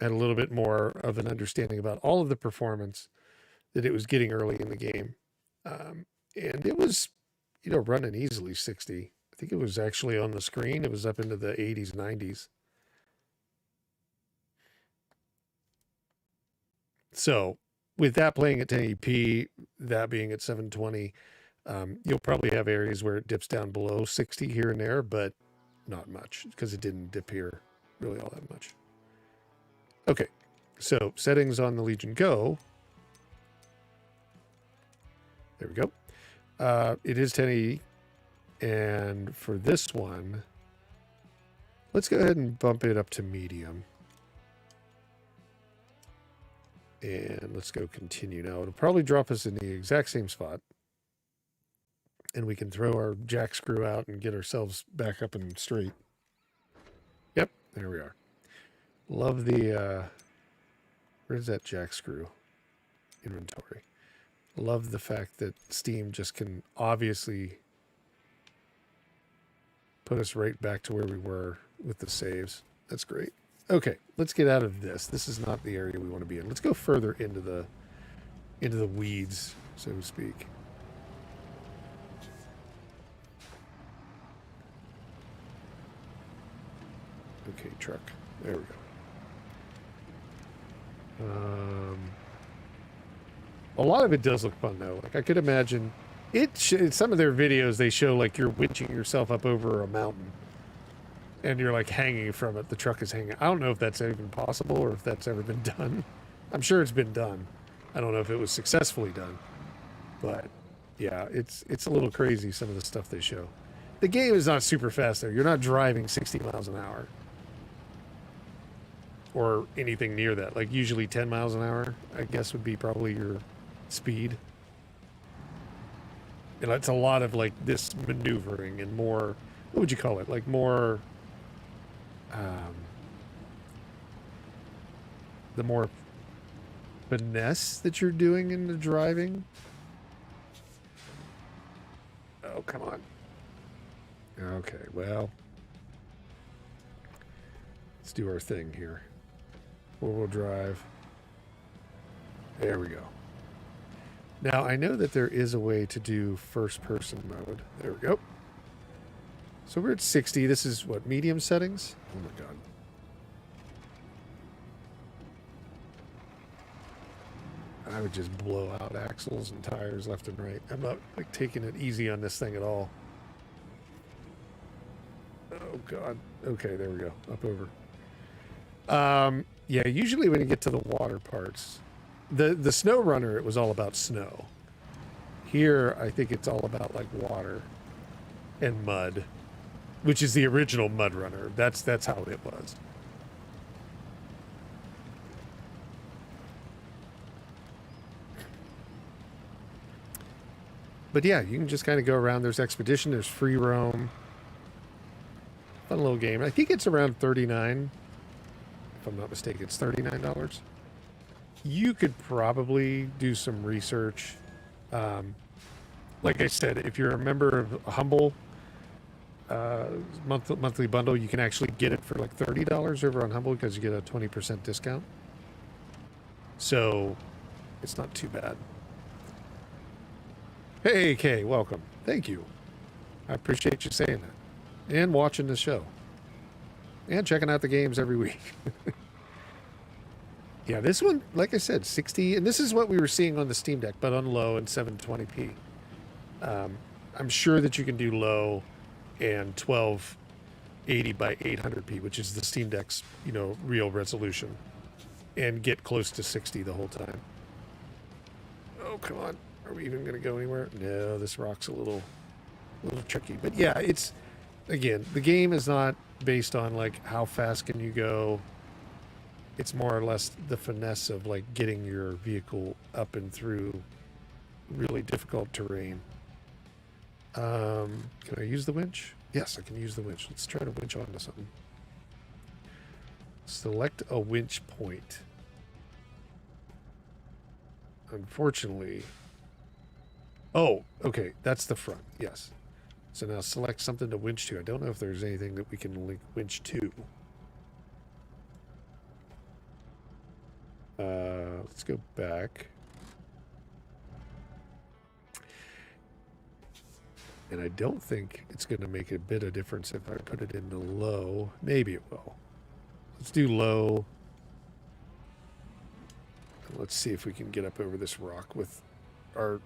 had a little bit more of an understanding about all of the performance that it was getting early in the game. And it was, running easily 60. I think it was actually on the screen. It was up into the 80s, 90s. So with that playing at 1080p, that being at 720, you'll probably have areas where it dips down below 60 here and there, but not much because it didn't dip here really all that much. Okay, so settings on the Legion Go. There we go. It is 1080. And for this one, let's go ahead and bump it up to medium. And let's go continue now. It'll probably drop us in the exact same spot. And we can throw our jack screw out and get ourselves back up and straight. Yep, there we are. Love the, where's that jack screw? Inventory. Love the fact that Steam just can obviously put us right back to where we were with the saves. That's great. Okay, let's get out of this. This is not the area we want to be in. Let's go further into the weeds, so to speak. Okay, truck. There we go. A lot of it does look fun though. Like I could imagine some of their videos, they show like you're winching yourself up over a mountain and you're like hanging from it. The truck is hanging. I don't know if that's even possible or if that's ever been done. I'm sure it's been done. I don't know if it was successfully done, but yeah, it's a little crazy. Some of the stuff they show. The game is not super fast though. You're not driving 60 miles an hour or anything near that. Like usually 10 miles an hour, I guess would be probably your speed. And it's a lot of like this maneuvering and more, what would you call it? Like more, the more finesse that you're doing in the driving. Oh, come on. Okay, well, let's do our thing here. Four-wheel drive. There we go. Now, I know that there is a way to do first-person mode. There we go. So we're at 60. This is, what, medium settings? Oh, my God. I would just blow out axles and tires left and right. I'm not, like, taking it easy on this thing at all. Oh, God. Okay, there we go. Up over. Yeah, usually when you get to the water parts... The Snow Runner, it was all about snow. Here, I think it's all about like water and mud, which is the original Mud Runner. That's how it was. But yeah, you can just kind of go around. There's Expedition, there's Free Roam. Fun little game. I think it's around $39. If I'm not mistaken, it's $39. You could probably do some research. Like I said, if you're a member of Humble monthly bundle, you can actually get it for like $30 over on Humble because you get a 20% discount. So it's not too bad. Hey, Kay, welcome. Thank you. I appreciate you saying that. And watching the show. And checking out the games every week. Yeah, this one, like I said, 60, and this is what we were seeing on the Steam Deck, but on low and 720p. I'm sure that you can do low and 1280 by 800p, which is the Steam Deck's, real resolution, and get close to 60 the whole time. Oh, come on. Are we even going to go anywhere? No, this rock's a little tricky. But yeah, it's, again, the game is not based on, like, how fast can you go. It's more or less the finesse of like getting your vehicle up and through really difficult terrain. Can I use the winch? Yes, I can use the winch. Let's try to winch onto something. Select a winch point. Unfortunately. Oh, okay. That's the front. Yes. So now select something to winch to. I don't know if there's anything that we can link winch to. Let's go back. And I don't think it's going to make a bit of difference if I put it into low. Maybe it will. Let's do low. And let's see if we can get up over this rock with our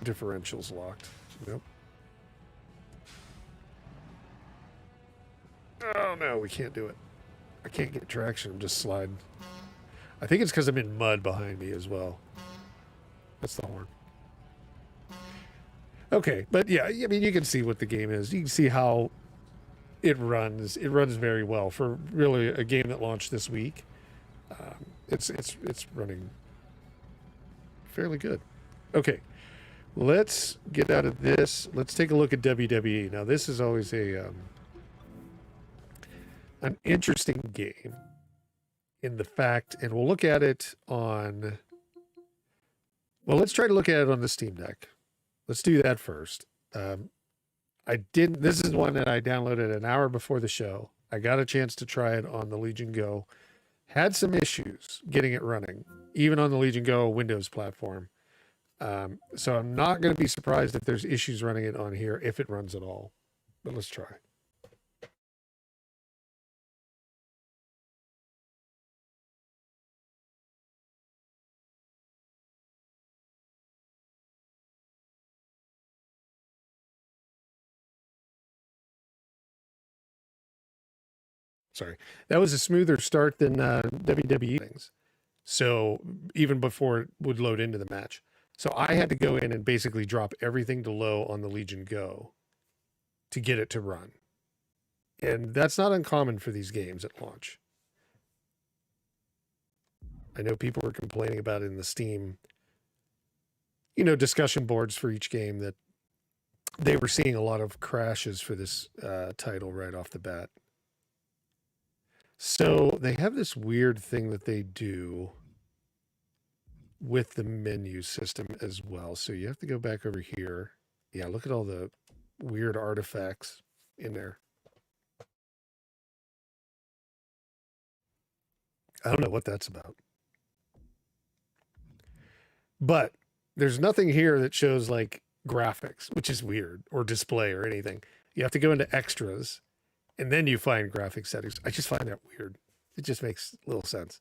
differentials locked. Nope. Oh no, we can't do it. I can't get traction. I'm just sliding. I think it's because I'm in mud behind me as well. That's the horn. Okay, but yeah, I mean, you can see what the game is. You can see how it runs. It runs very well for really a game that launched this week. It's running fairly good. Okay, let's get out of this. Let's take a look at WWE. Now, this is always an interesting game in the fact, and we'll look at it on. Well, let's try to look at it on the Steam Deck. Let's do that first. This is one that I downloaded an hour before the show. I got a chance to try it on the Legion Go. Had some issues getting it running, even on the Legion Go Windows platform. So I'm not going to be surprised if there's issues running it on here, if it runs at all. But let's try. Sorry, that was a smoother start than WWE things. So even before it would load into the match. So I had to go in and basically drop everything to low on the Legion Go to get it to run. And that's not uncommon for these games at launch. I know people were complaining about it in the Steam, discussion boards for each game that they were seeing a lot of crashes for this title right off the bat. So they have this weird thing that they do with the menu system as well. So you have to go back over here. Yeah, look at all the weird artifacts in there. I don't know what that's about. But there's nothing here that shows like graphics, which is weird, or display or anything. You have to go into extras. And then you find graphic settings. I just find that weird. It just makes little sense.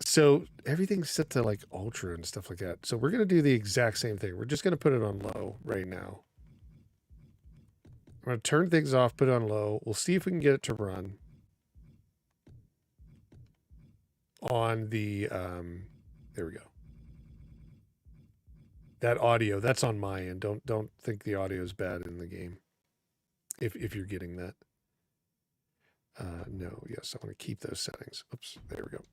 So everything's set to like ultra and stuff like that. So we're going to do the exact same thing. We're just going to put it on low right now. I'm going to turn things off, put it on low. We'll see if we can get it to run on the, there we go. That audio, that's on my end. Don't think the audio is bad in the game. If you're getting that. No, yes, I want to keep those settings. Oops, there we go.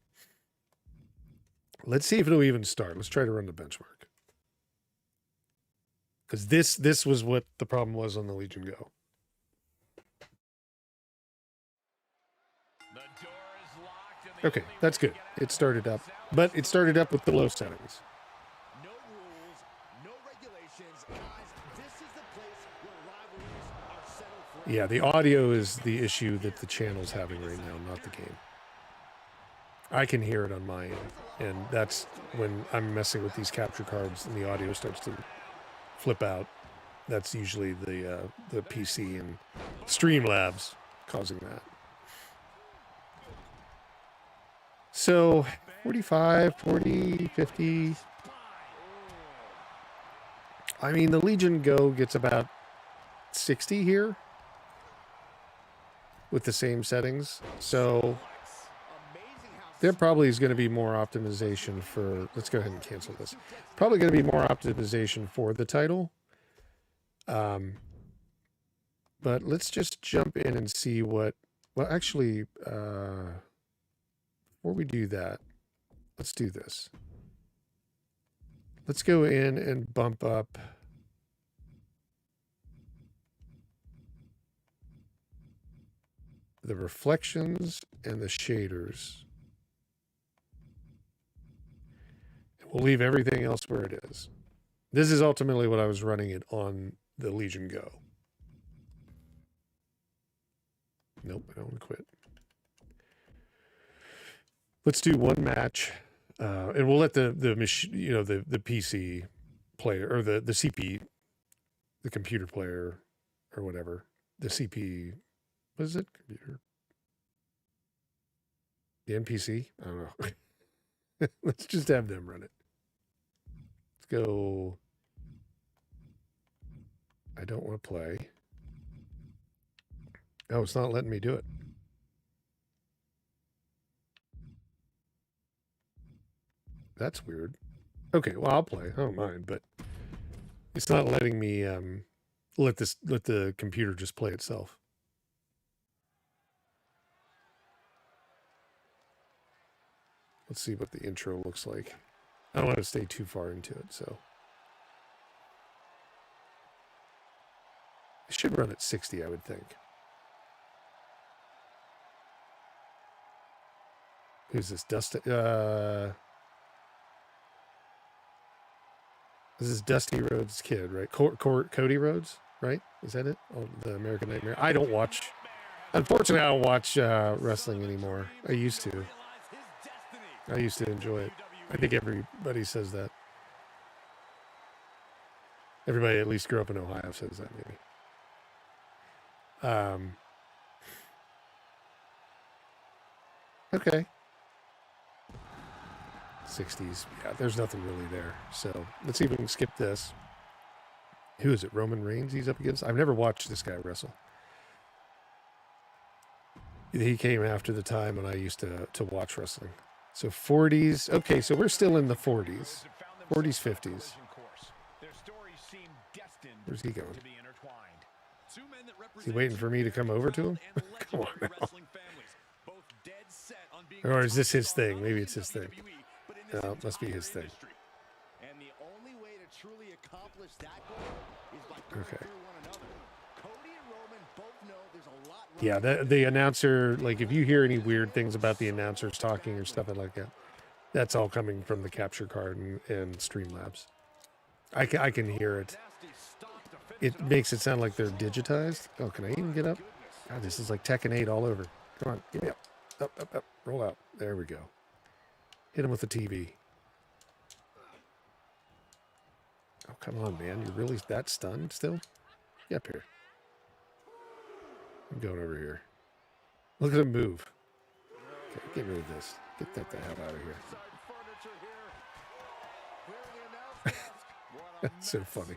Let's see if it'll even start. Let's try to run the benchmark. Because this was what the problem was on the Legion Go. Okay, that's good. It started up. But it started up with the low settings. Yeah, the audio is the issue that the channel's having right now, not the game. I can hear it on my end, and that's when I'm messing with these capture cards and the audio starts to flip out. That's usually the PC and Streamlabs causing that. So 45, 40, 50. I mean, the Legion Go gets about 60 here with the same settings. So there probably is going to be more optimization for, let's go ahead and cancel this. Probably going to be more optimization for the title. But let's just jump in and see what, well, actually, before we do that, let's do this. Let's go in and bump up the reflections and the shaders. We'll leave everything else where it is. This is ultimately what I was running it on the Legion Go. Nope, I don't want to quit. Let's do one match, and we'll let the machine, you know, the PC player or the CP, the computer player or whatever, the CP, what is it? Computer, the NPC. I don't know. Let's just have them run it. Let's go. I don't want to play. Oh, it's not letting me do it. That's weird. Okay, well, I'll play. I don't mind, but it's not letting me let the computer just play itself. Let's see what the intro looks like. I don't want to stay too far into it, so it should run at 60, I would think. Who's this? Dusty? This is Dusty Rhodes' kid, right? Cody Rhodes, right? Is that it? Oh, the American Nightmare. I don't watch. Unfortunately, I don't watch wrestling anymore. I used to. I used to enjoy it. I think everybody says that. Everybody at least grew up in Ohio says that, maybe. Okay. 60s. Yeah, there's nothing really there. So let's see if we can skip this. Who is it? Roman Reigns he's up against? I've never watched this guy wrestle. He came after the time when I used to watch wrestling. So 40s. Okay, so we're still in the 40s. 40s, 50s. Where's he going? Is he waiting for me to come over to him? Come on now. Or is this his thing? Maybe it's his thing. No, it must be his thing. Okay. Yeah, the announcer, like if you hear any weird things about the announcers talking or stuff like that, that's all coming from the capture card and Streamlabs. I can hear it. It makes it sound like they're digitized. Oh, can I even get up? God, this is like Tekken 8 all over. Come on, give me up. Up. Roll out. There we go. Hit him with the TV. Oh, come on, man. You're really that stunned still? Get up here. I'm going over here. Look at him move. Okay, get rid of this. Get that the hell out of here. That's so funny.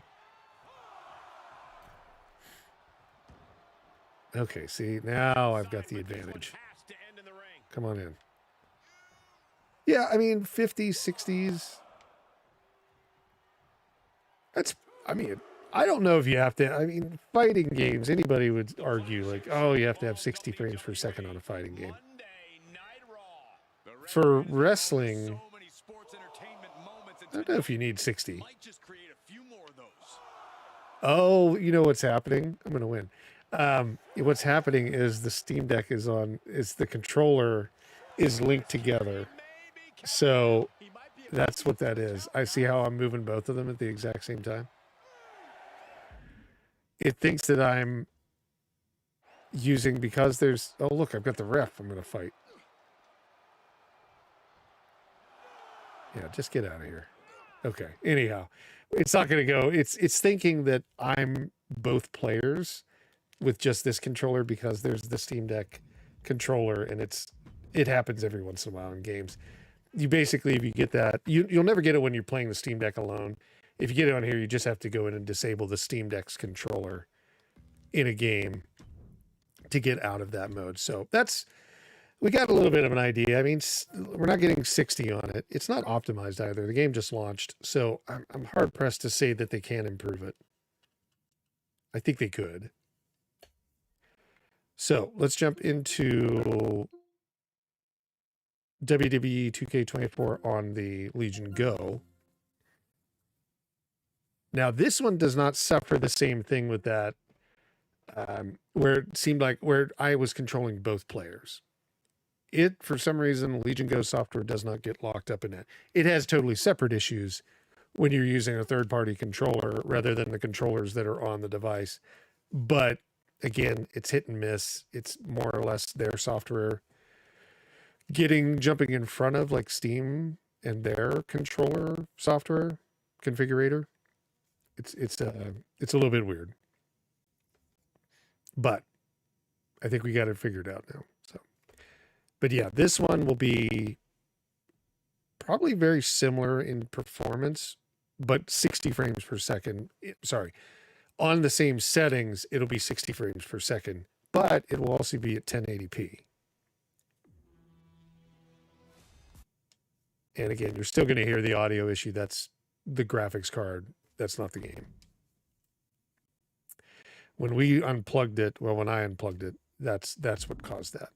Okay, see, now I've got the advantage. Come on in. Yeah, I mean, 50s, 60s. That's, I mean, I don't know if you have to, I mean, fighting games, anybody would argue like, oh, you have to have 60 frames per second on a fighting game. For wrestling, I don't know if you need 60. Oh, you know what's happening? I'm going to win. What's happening is the Steam Deck is the controller is linked together. So that's what that is. I see how I'm moving both of them at the exact same time. It thinks that I'm using, because there's, oh look, I've got the ref I'm going to fight. Yeah, just get out of here. Okay. Anyhow, it's not going to go. It's thinking that I'm both players with just this controller because there's the Steam Deck controller, and it happens every once in a while in games. You basically, if you get that, you'll never get it when you're playing the Steam Deck alone. If you get it on here, you just have to go in and disable the Steam Deck's controller in a game to get out of that mode. So we got a little bit of an idea. I mean, we're not getting 60 on it. It's not optimized either. The game just launched, so I'm hard pressed to say that they can improve it. I think they could. So let's jump into WWE 2K24 on the Legion Go. Now, this one does not suffer the same thing with that, where it seemed like where I was controlling both players. For some reason, Legion Go software does not get locked up in that. It has totally separate issues when you're using a third-party controller rather than the controllers that are on the device. But again, it's hit and miss. It's more or less their software jumping in front of like Steam and their controller software configurator. It's a little bit weird, but I think we got it figured out now. So, but yeah, this one will be probably very similar in performance, but 60 frames per second. Sorry, on the same settings, it'll be 60 frames per second, but it will also be at 1080p. And again, you're still going to hear the audio issue. That's the graphics card. That's not the game. When we unplugged it, well, when I unplugged it, that's what caused that.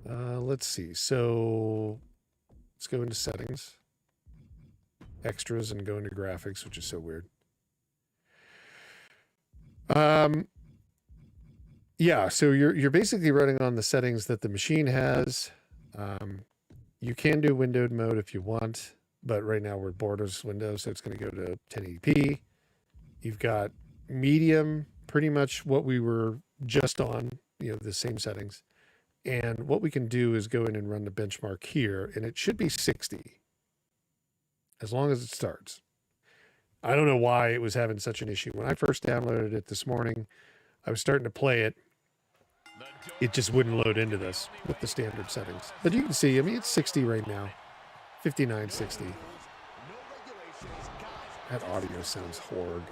Let's see. So let's go into settings, extras, and go into graphics, which is so weird. Yeah, so you're basically running on the settings that the machine has. You can do windowed mode if you want, but right now we're borders window, so it's going to go to 1080p. You've got medium, pretty much what we were just on, the same settings. And what we can do is go in and run the benchmark here, and it should be 60 as long as it starts. I don't know why it was having such an issue. When I first downloaded it this morning, I was starting to play it. It just wouldn't load into this with the standard settings. But you can see, I mean, it's 60 right now. 59, 60. That audio sounds horrid.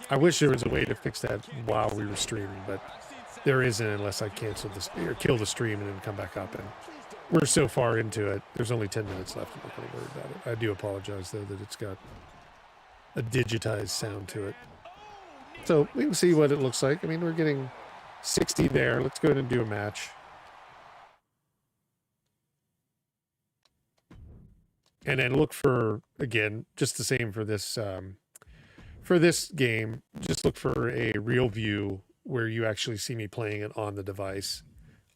I wish there was a way to fix that while we were streaming, but there isn't unless I cancel this or kill the stream and then come back up. And we're so far into it. There's only 10 minutes left. I'm not going to worry about it. I do apologize, though, that it's got a digitized sound to it. So we can see what it looks like. I mean, we're getting 60 there. Let's go ahead and do a match. And then look for, again, just the same for this game. Just look for a real view where you actually see me playing it on the device,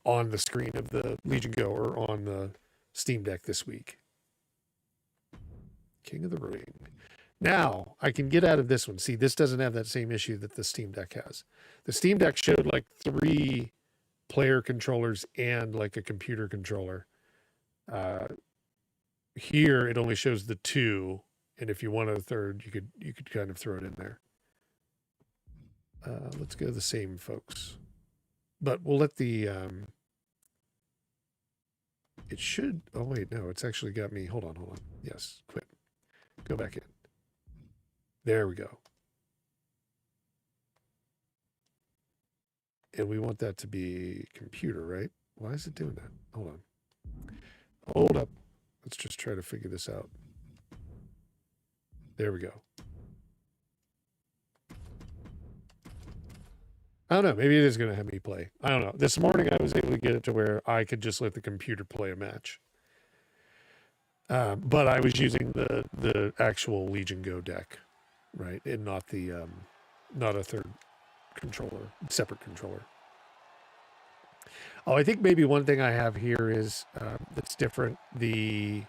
on the screen of the Legion Go or on the Steam Deck this week. King of the Ring. Now, I can get out of this one. See, this doesn't have that same issue that the Steam Deck has. The Steam Deck showed like 3 player controllers and like a computer controller. Here, it only shows the 2, and if you wanted a third, you could kind of throw it in there. Let's go the same, folks. But we'll let the... it should... Oh, wait, no, it's actually got me... Hold on. Yes, quit. Go back in. There we go. And we want that to be computer, right? Why is it doing that? Hold on. Hold up. Let's just try to figure this out. There we go. I don't know. Maybe it is going to have me play. I don't know. This morning I was able to get it to where I could just let the computer play a match. But I was using the actual Legion Go deck, right? And not the not a third controller, separate controller. Oh, I think maybe one thing I have here is that's different. I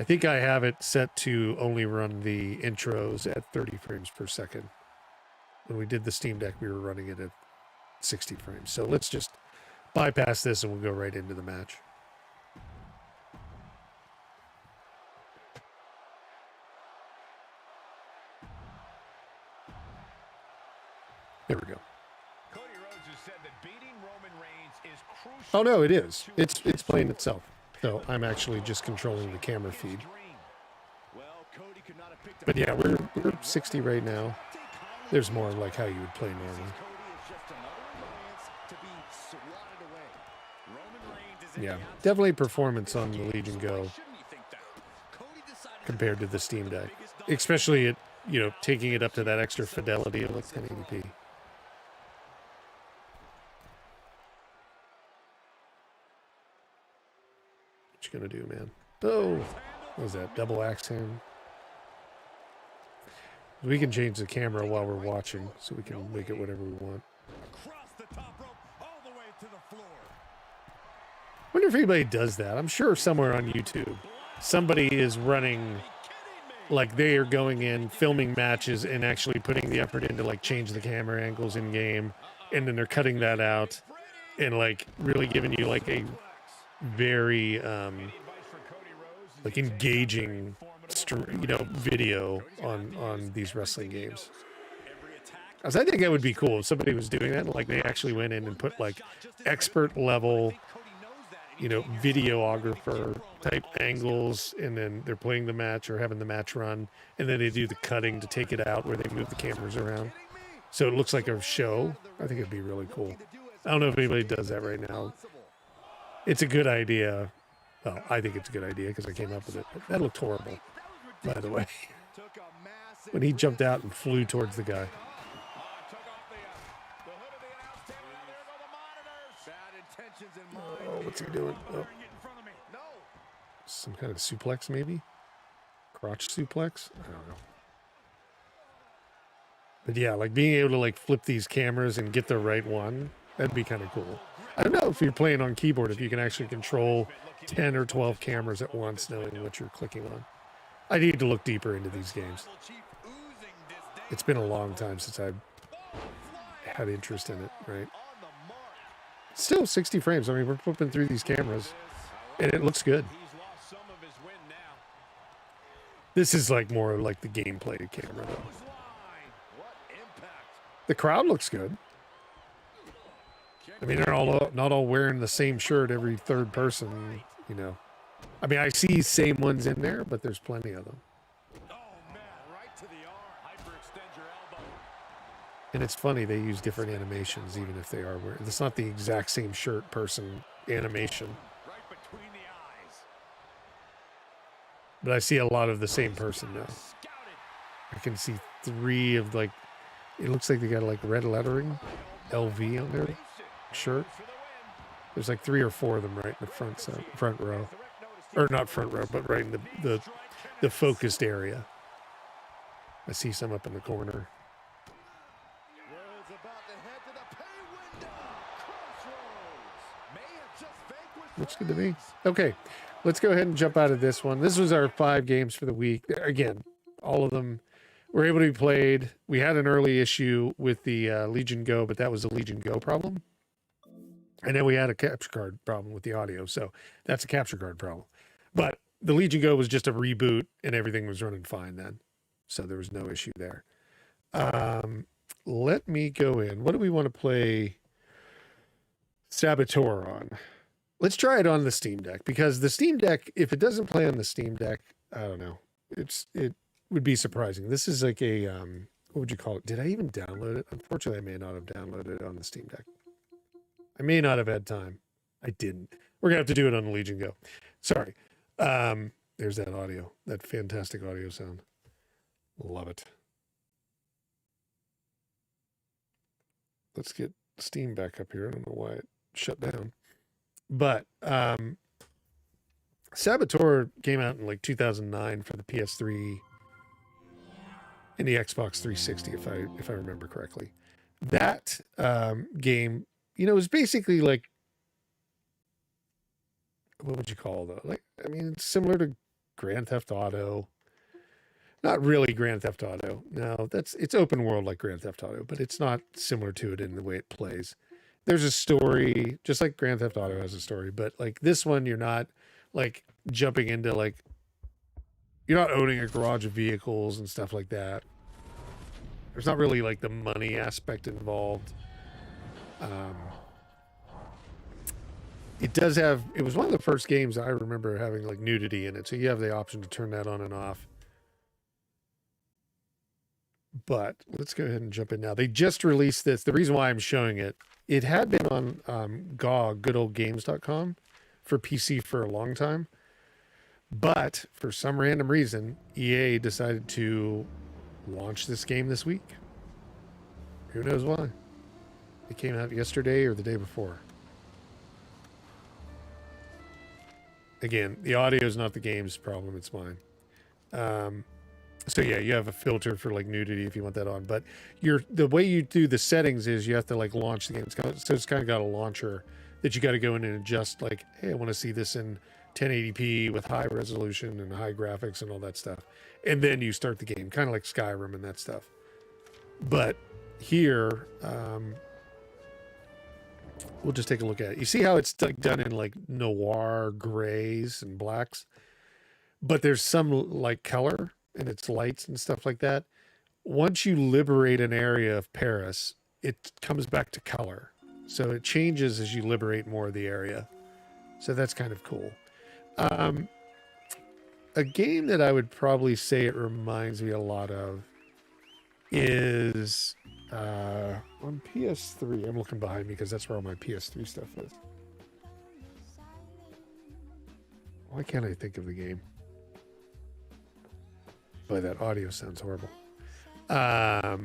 think I have it set to only run the intros at 30 frames per second. When we did the Steam Deck, we were running it at 60 frames. So let's just bypass this and we'll go right into the match. There we go. Oh no, it is. It's playing itself. So I'm actually just controlling the camera feed. But yeah, we're 60 right now. There's more like how you would play normally. Yeah, definitely performance on the Legion Go compared to the Steam Deck, especially at taking it up to that extra fidelity of like 1080p. What you gonna do, man? Oh, what was that? Double axe hand. We can change the camera while we're watching, so we can make it whatever we want. Wonder if anybody does that. I'm sure somewhere on YouTube somebody is running, like they are going in, filming matches and actually putting the effort in to like change the camera angles in game. And then they're cutting that out and like really giving you like a very like engaging video on these wrestling games. Because I think that would be cool if somebody was doing that, like they actually went in and put like expert level videographer type angles, and then they're playing the match or having the match run, and then they do the cutting to take it out where they move the cameras around so it looks like a show. I think it'd be really cool. I don't know if anybody does that right now. It's a good idea. Well, I think it's a good idea because I came up with it. But that looked horrible, by the way. When he jumped out and flew towards the guy. Oh, what's he doing? Oh. Some kind of suplex, maybe? Crotch suplex? I don't know. But yeah, like being able to like flip these cameras and get the right one, that'd be kind of cool. I don't know if you're playing on keyboard, if you can actually control 10 or 12 cameras at once, knowing what you're clicking on. I need to look deeper into these games. It's been a long time since I've had interest in it, right? Still 60 frames. I mean, we're flipping through these cameras, and it looks good. This is like more like the gameplay camera, though. The crowd looks good. I mean, they're not all wearing the same shirt every third person, I mean, I see same ones in there, but there's plenty of them. And it's funny, they use different animations, even if they are wearing. It's not the exact same shirt person animation. But I see a lot of the same person now. I can see 3 of like, it looks like they got like red lettering, LV on their shirt. There's like 3 or 4 of them right in the front row. Or not front row, but right in the focused area. I see some up in the corner. Looks good to me. Okay, let's go ahead and jump out of this one. This was our 5 games for the week. Again, all of them were able to be played. We had an early issue with the Legion Go, but that was a Legion Go problem. And then we had a capture card problem with the audio. So that's a capture card problem. But the Legion Go was just a reboot and everything was running fine then. So there was no issue there. Let me go in. What do we want to play Saboteur on? Let's try it on the Steam Deck, because the Steam Deck, if it doesn't play on the Steam Deck, I don't know. It would be surprising. This is like a, what would you call it? Did I even download it? Unfortunately, I may not have downloaded it on the Steam Deck. I may not have had time. I didn't. We're going to have to do it on the Legion Go. Sorry. There's that audio, that fantastic audio sound. Love it. Let's get Steam back up here. I don't know why it shut down. But Saboteur came out in like 2009 for the PS3 and the Xbox 360, if I remember correctly. That game, is basically like, what would you call it though? Like, I mean, it's similar to Grand Theft Auto. Not really Grand Theft Auto. No, it's open world like Grand Theft Auto, but it's not similar to it in the way it plays. There's a story, just like Grand Theft Auto has a story, but like this one, you're not like jumping into like, you're not owning a garage of vehicles and stuff like that. There's not really like the money aspect involved. It was one of the first games I remember having like nudity in it. So you have the option to turn that on and off. But let's go ahead and jump in now. They just released this. The reason why I'm showing it, it had been on GOG, goodoldgames.com, for PC for a long time. But for some random reason, EA decided to launch this game this week. Who knows why? It came out yesterday or the day before. Again, the audio is not the game's problem, it's mine. So yeah, you have a filter for like nudity if you want that on, but the way you do the settings is you have to like launch the game. So it's kind of got a launcher that you got to go in and adjust, like, hey, I want to see this in 1080p with high resolution and high graphics and all that stuff. And then you start the game, kind of like Skyrim and that stuff. But here, we'll just take a look at it. You see how it's like done in like noir grays and blacks, but there's some like color and it's lights and stuff like that. Once you liberate an area of Paris, it comes back to color. So it changes as you liberate more of the area. So that's kind of cool. A game that I would probably say it reminds me a lot of is on PS3. I'm looking behind me because that's where all my PS3 stuff is. Why can't I think of the game? Boy, that audio sounds horrible. What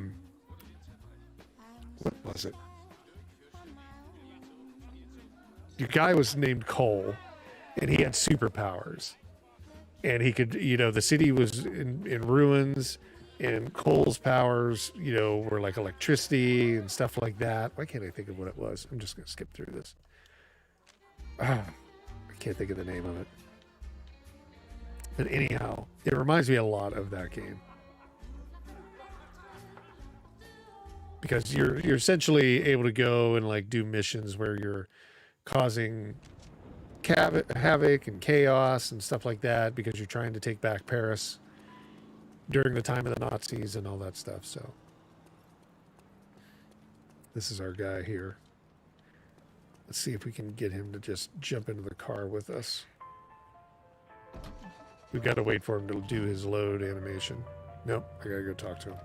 was it? The guy was named Cole, and he had superpowers. And he could, the city was in ruins, and Cole's powers, were like electricity and stuff like that. Why can't I think of what it was? I'm just going to skip through this. I can't think of the name of it. But anyhow, it reminds me a lot of that game. Because you're essentially able to go and like do missions where you're causing havoc and chaos and stuff like that because you're trying to take back Paris during the time of the Nazis and all that stuff. So this is our guy here. Let's see if we can get him to just jump into the car with us. We've got to wait for him to do his load animation. Nope, I gotta go talk to him.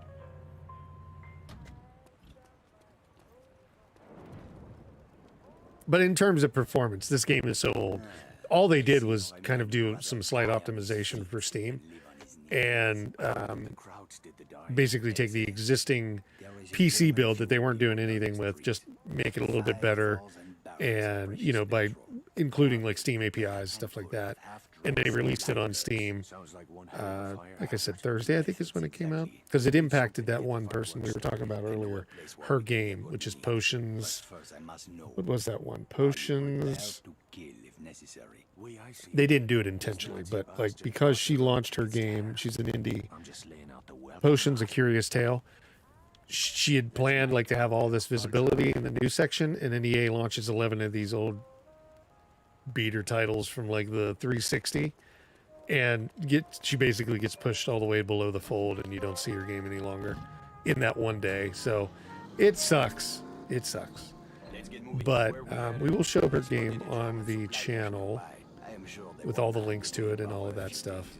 But in terms of performance, this game is so old. All they did was kind of do some slight optimization for Steam and basically take the existing PC build that they weren't doing anything with, just make it a little bit better. And, by including like Steam APIs, stuff like that. And they released it on Steam. Like I said, Thursday, I think is when it came out. Because it impacted that one person we were talking about earlier, her game, which is Potions. What was that one? Potions. They didn't do it intentionally, but like because she launched her game, she's an indie. Potions, A Curious Tale. She had planned like to have all this visibility in the news section, and then EA launches 11 of these old beater titles from like the 360, and she basically gets pushed all the way below the fold, and you don't see her game any longer in that one day. So it sucks. It sucks. But we will show her game on the channel with all the links to it and all of that stuff.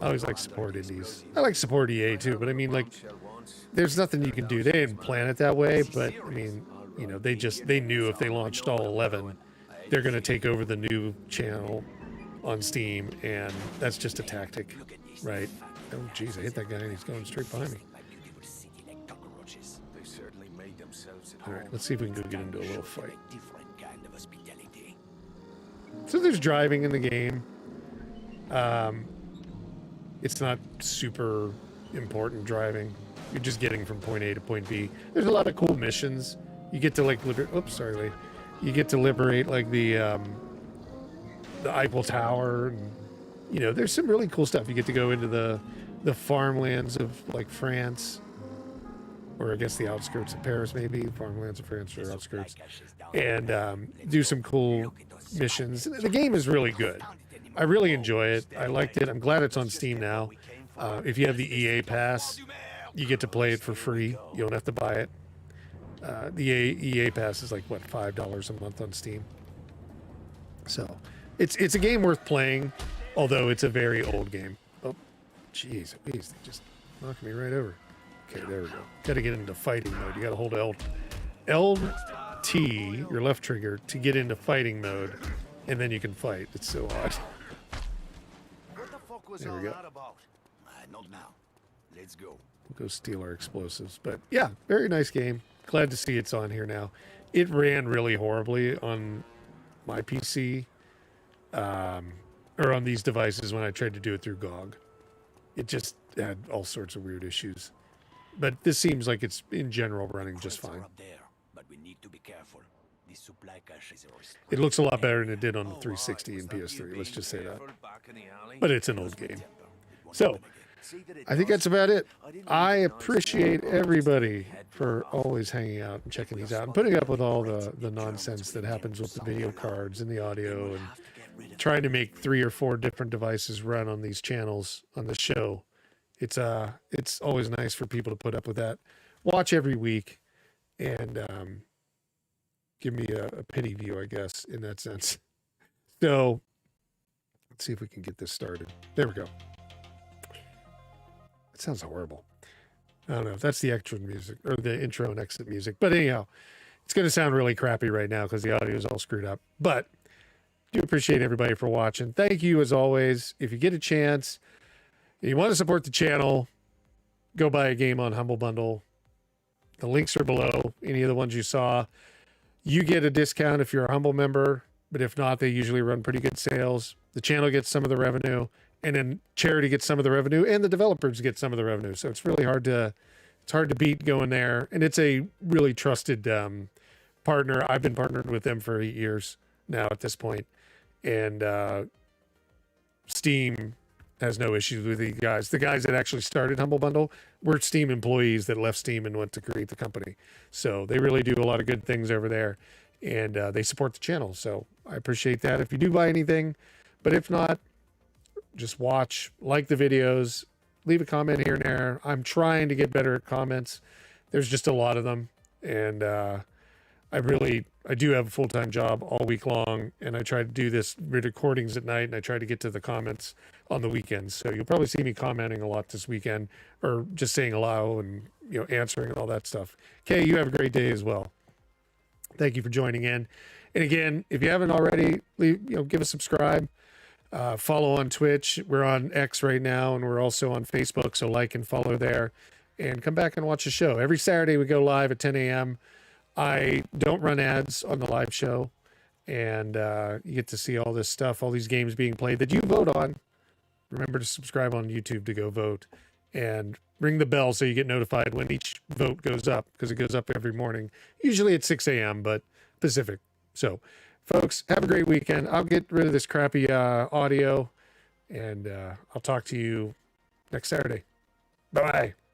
I always like support indies. I like support EA too, but I mean, like, there's nothing you can do. They didn't plan it that way, but I mean, they knew if they launched all 11, they're going to take over the new channel on Steam, and that's just a tactic, right? Oh, geez, I hit that guy, and he's going straight behind me. All right, let's see if we can go get into a little fight. So there's driving in the game. It's not super important driving. You're just getting from point A to point B. There's a lot of cool missions. You get to like you get to liberate like the Eiffel Tower, and there's some really cool stuff. You get to go into the farmlands of like France, or I guess the outskirts of Paris, maybe farmlands of France or outskirts, and do some cool missions. The game is really good. I really enjoy it. I liked it. I'm glad it's on Steam now. If you have the EA Pass, you get to play it for free. You don't have to buy it. The EA Pass is like, what, $5 a month on Steam? So it's a game worth playing, although it's a very old game. Oh, jeez, please, they just knocked me right over. Okay, there we go. Got to get into fighting mode. You got to hold LT, your left trigger, to get into fighting mode, and then you can fight. It's so odd. There we go. Not now. Let's go. We'll go steal our explosives. But yeah, very nice game. Glad to see it's on here now. It ran really horribly on my PC, or on these devices when I tried to do it through GOG. It just had all sorts of weird issues. But this seems like it's in general running just fine. Up there, but we need to be careful. The supply cache is restricted. It looks a lot better than it did on the 360 and PS3. Let's just say that. But it's an old game. So, I think that's about it. I appreciate everybody for always hanging out and checking these out and putting up with all the nonsense that happens with the video cards and the audio and trying to make 3 or 4 different devices run on these channels on the show. It's always nice for people to put up with that. Watch every week and give me a pity view, I guess, in that sense. So let's see if we can get this started. There we go. It sounds horrible. I don't know if that's the extra music or the intro and exit music, but anyhow, it's going to sound really crappy right now because the audio is all screwed up. But do appreciate everybody for watching. Thank you as always. If you get a chance, if you want to support the channel, go buy a game on Humble Bundle. The links are below. Any of the ones you saw, you get a discount if you're a Humble member, but if not, they usually run pretty good sales. The channel gets some of the revenue, and then charity gets some of the revenue, and the developers get some of the revenue. So it's really hard to beat going there. And it's a really trusted partner. I've been partnered with them for 8 years now at this point. And Steam has no issues with these guys. The guys that actually started Humble Bundle were Steam employees that left Steam and went to create the company. So they really do a lot of good things over there. And they support the channel. So I appreciate that if you do buy anything. But if not, just watch, like the videos, leave a comment here and there. I'm trying to get better at comments. There's just a lot of them. And I do have a full-time job all week long, and I try to do this recordings at night, and I try to get to the comments on the weekends. So you'll probably see me commenting a lot this weekend, or just saying hello and answering and all that stuff. Kay, you have a great day as well. Thank you for joining in. And again, if you haven't already, give a subscribe. Follow on Twitch. We're on X right now, and we're also on Facebook, so like and follow there. And come back and watch the show. Every Saturday we go live at 10 a.m. I don't run ads on the live show, and you get to see all this stuff, all these games being played that you vote on. Remember to subscribe on YouTube to go vote, and ring the bell so you get notified when each vote goes up, because it goes up every morning, usually at 6 a.m., but Pacific. So, folks, have a great weekend. I'll get rid of this crappy audio, and I'll talk to you next Saturday. Bye-bye.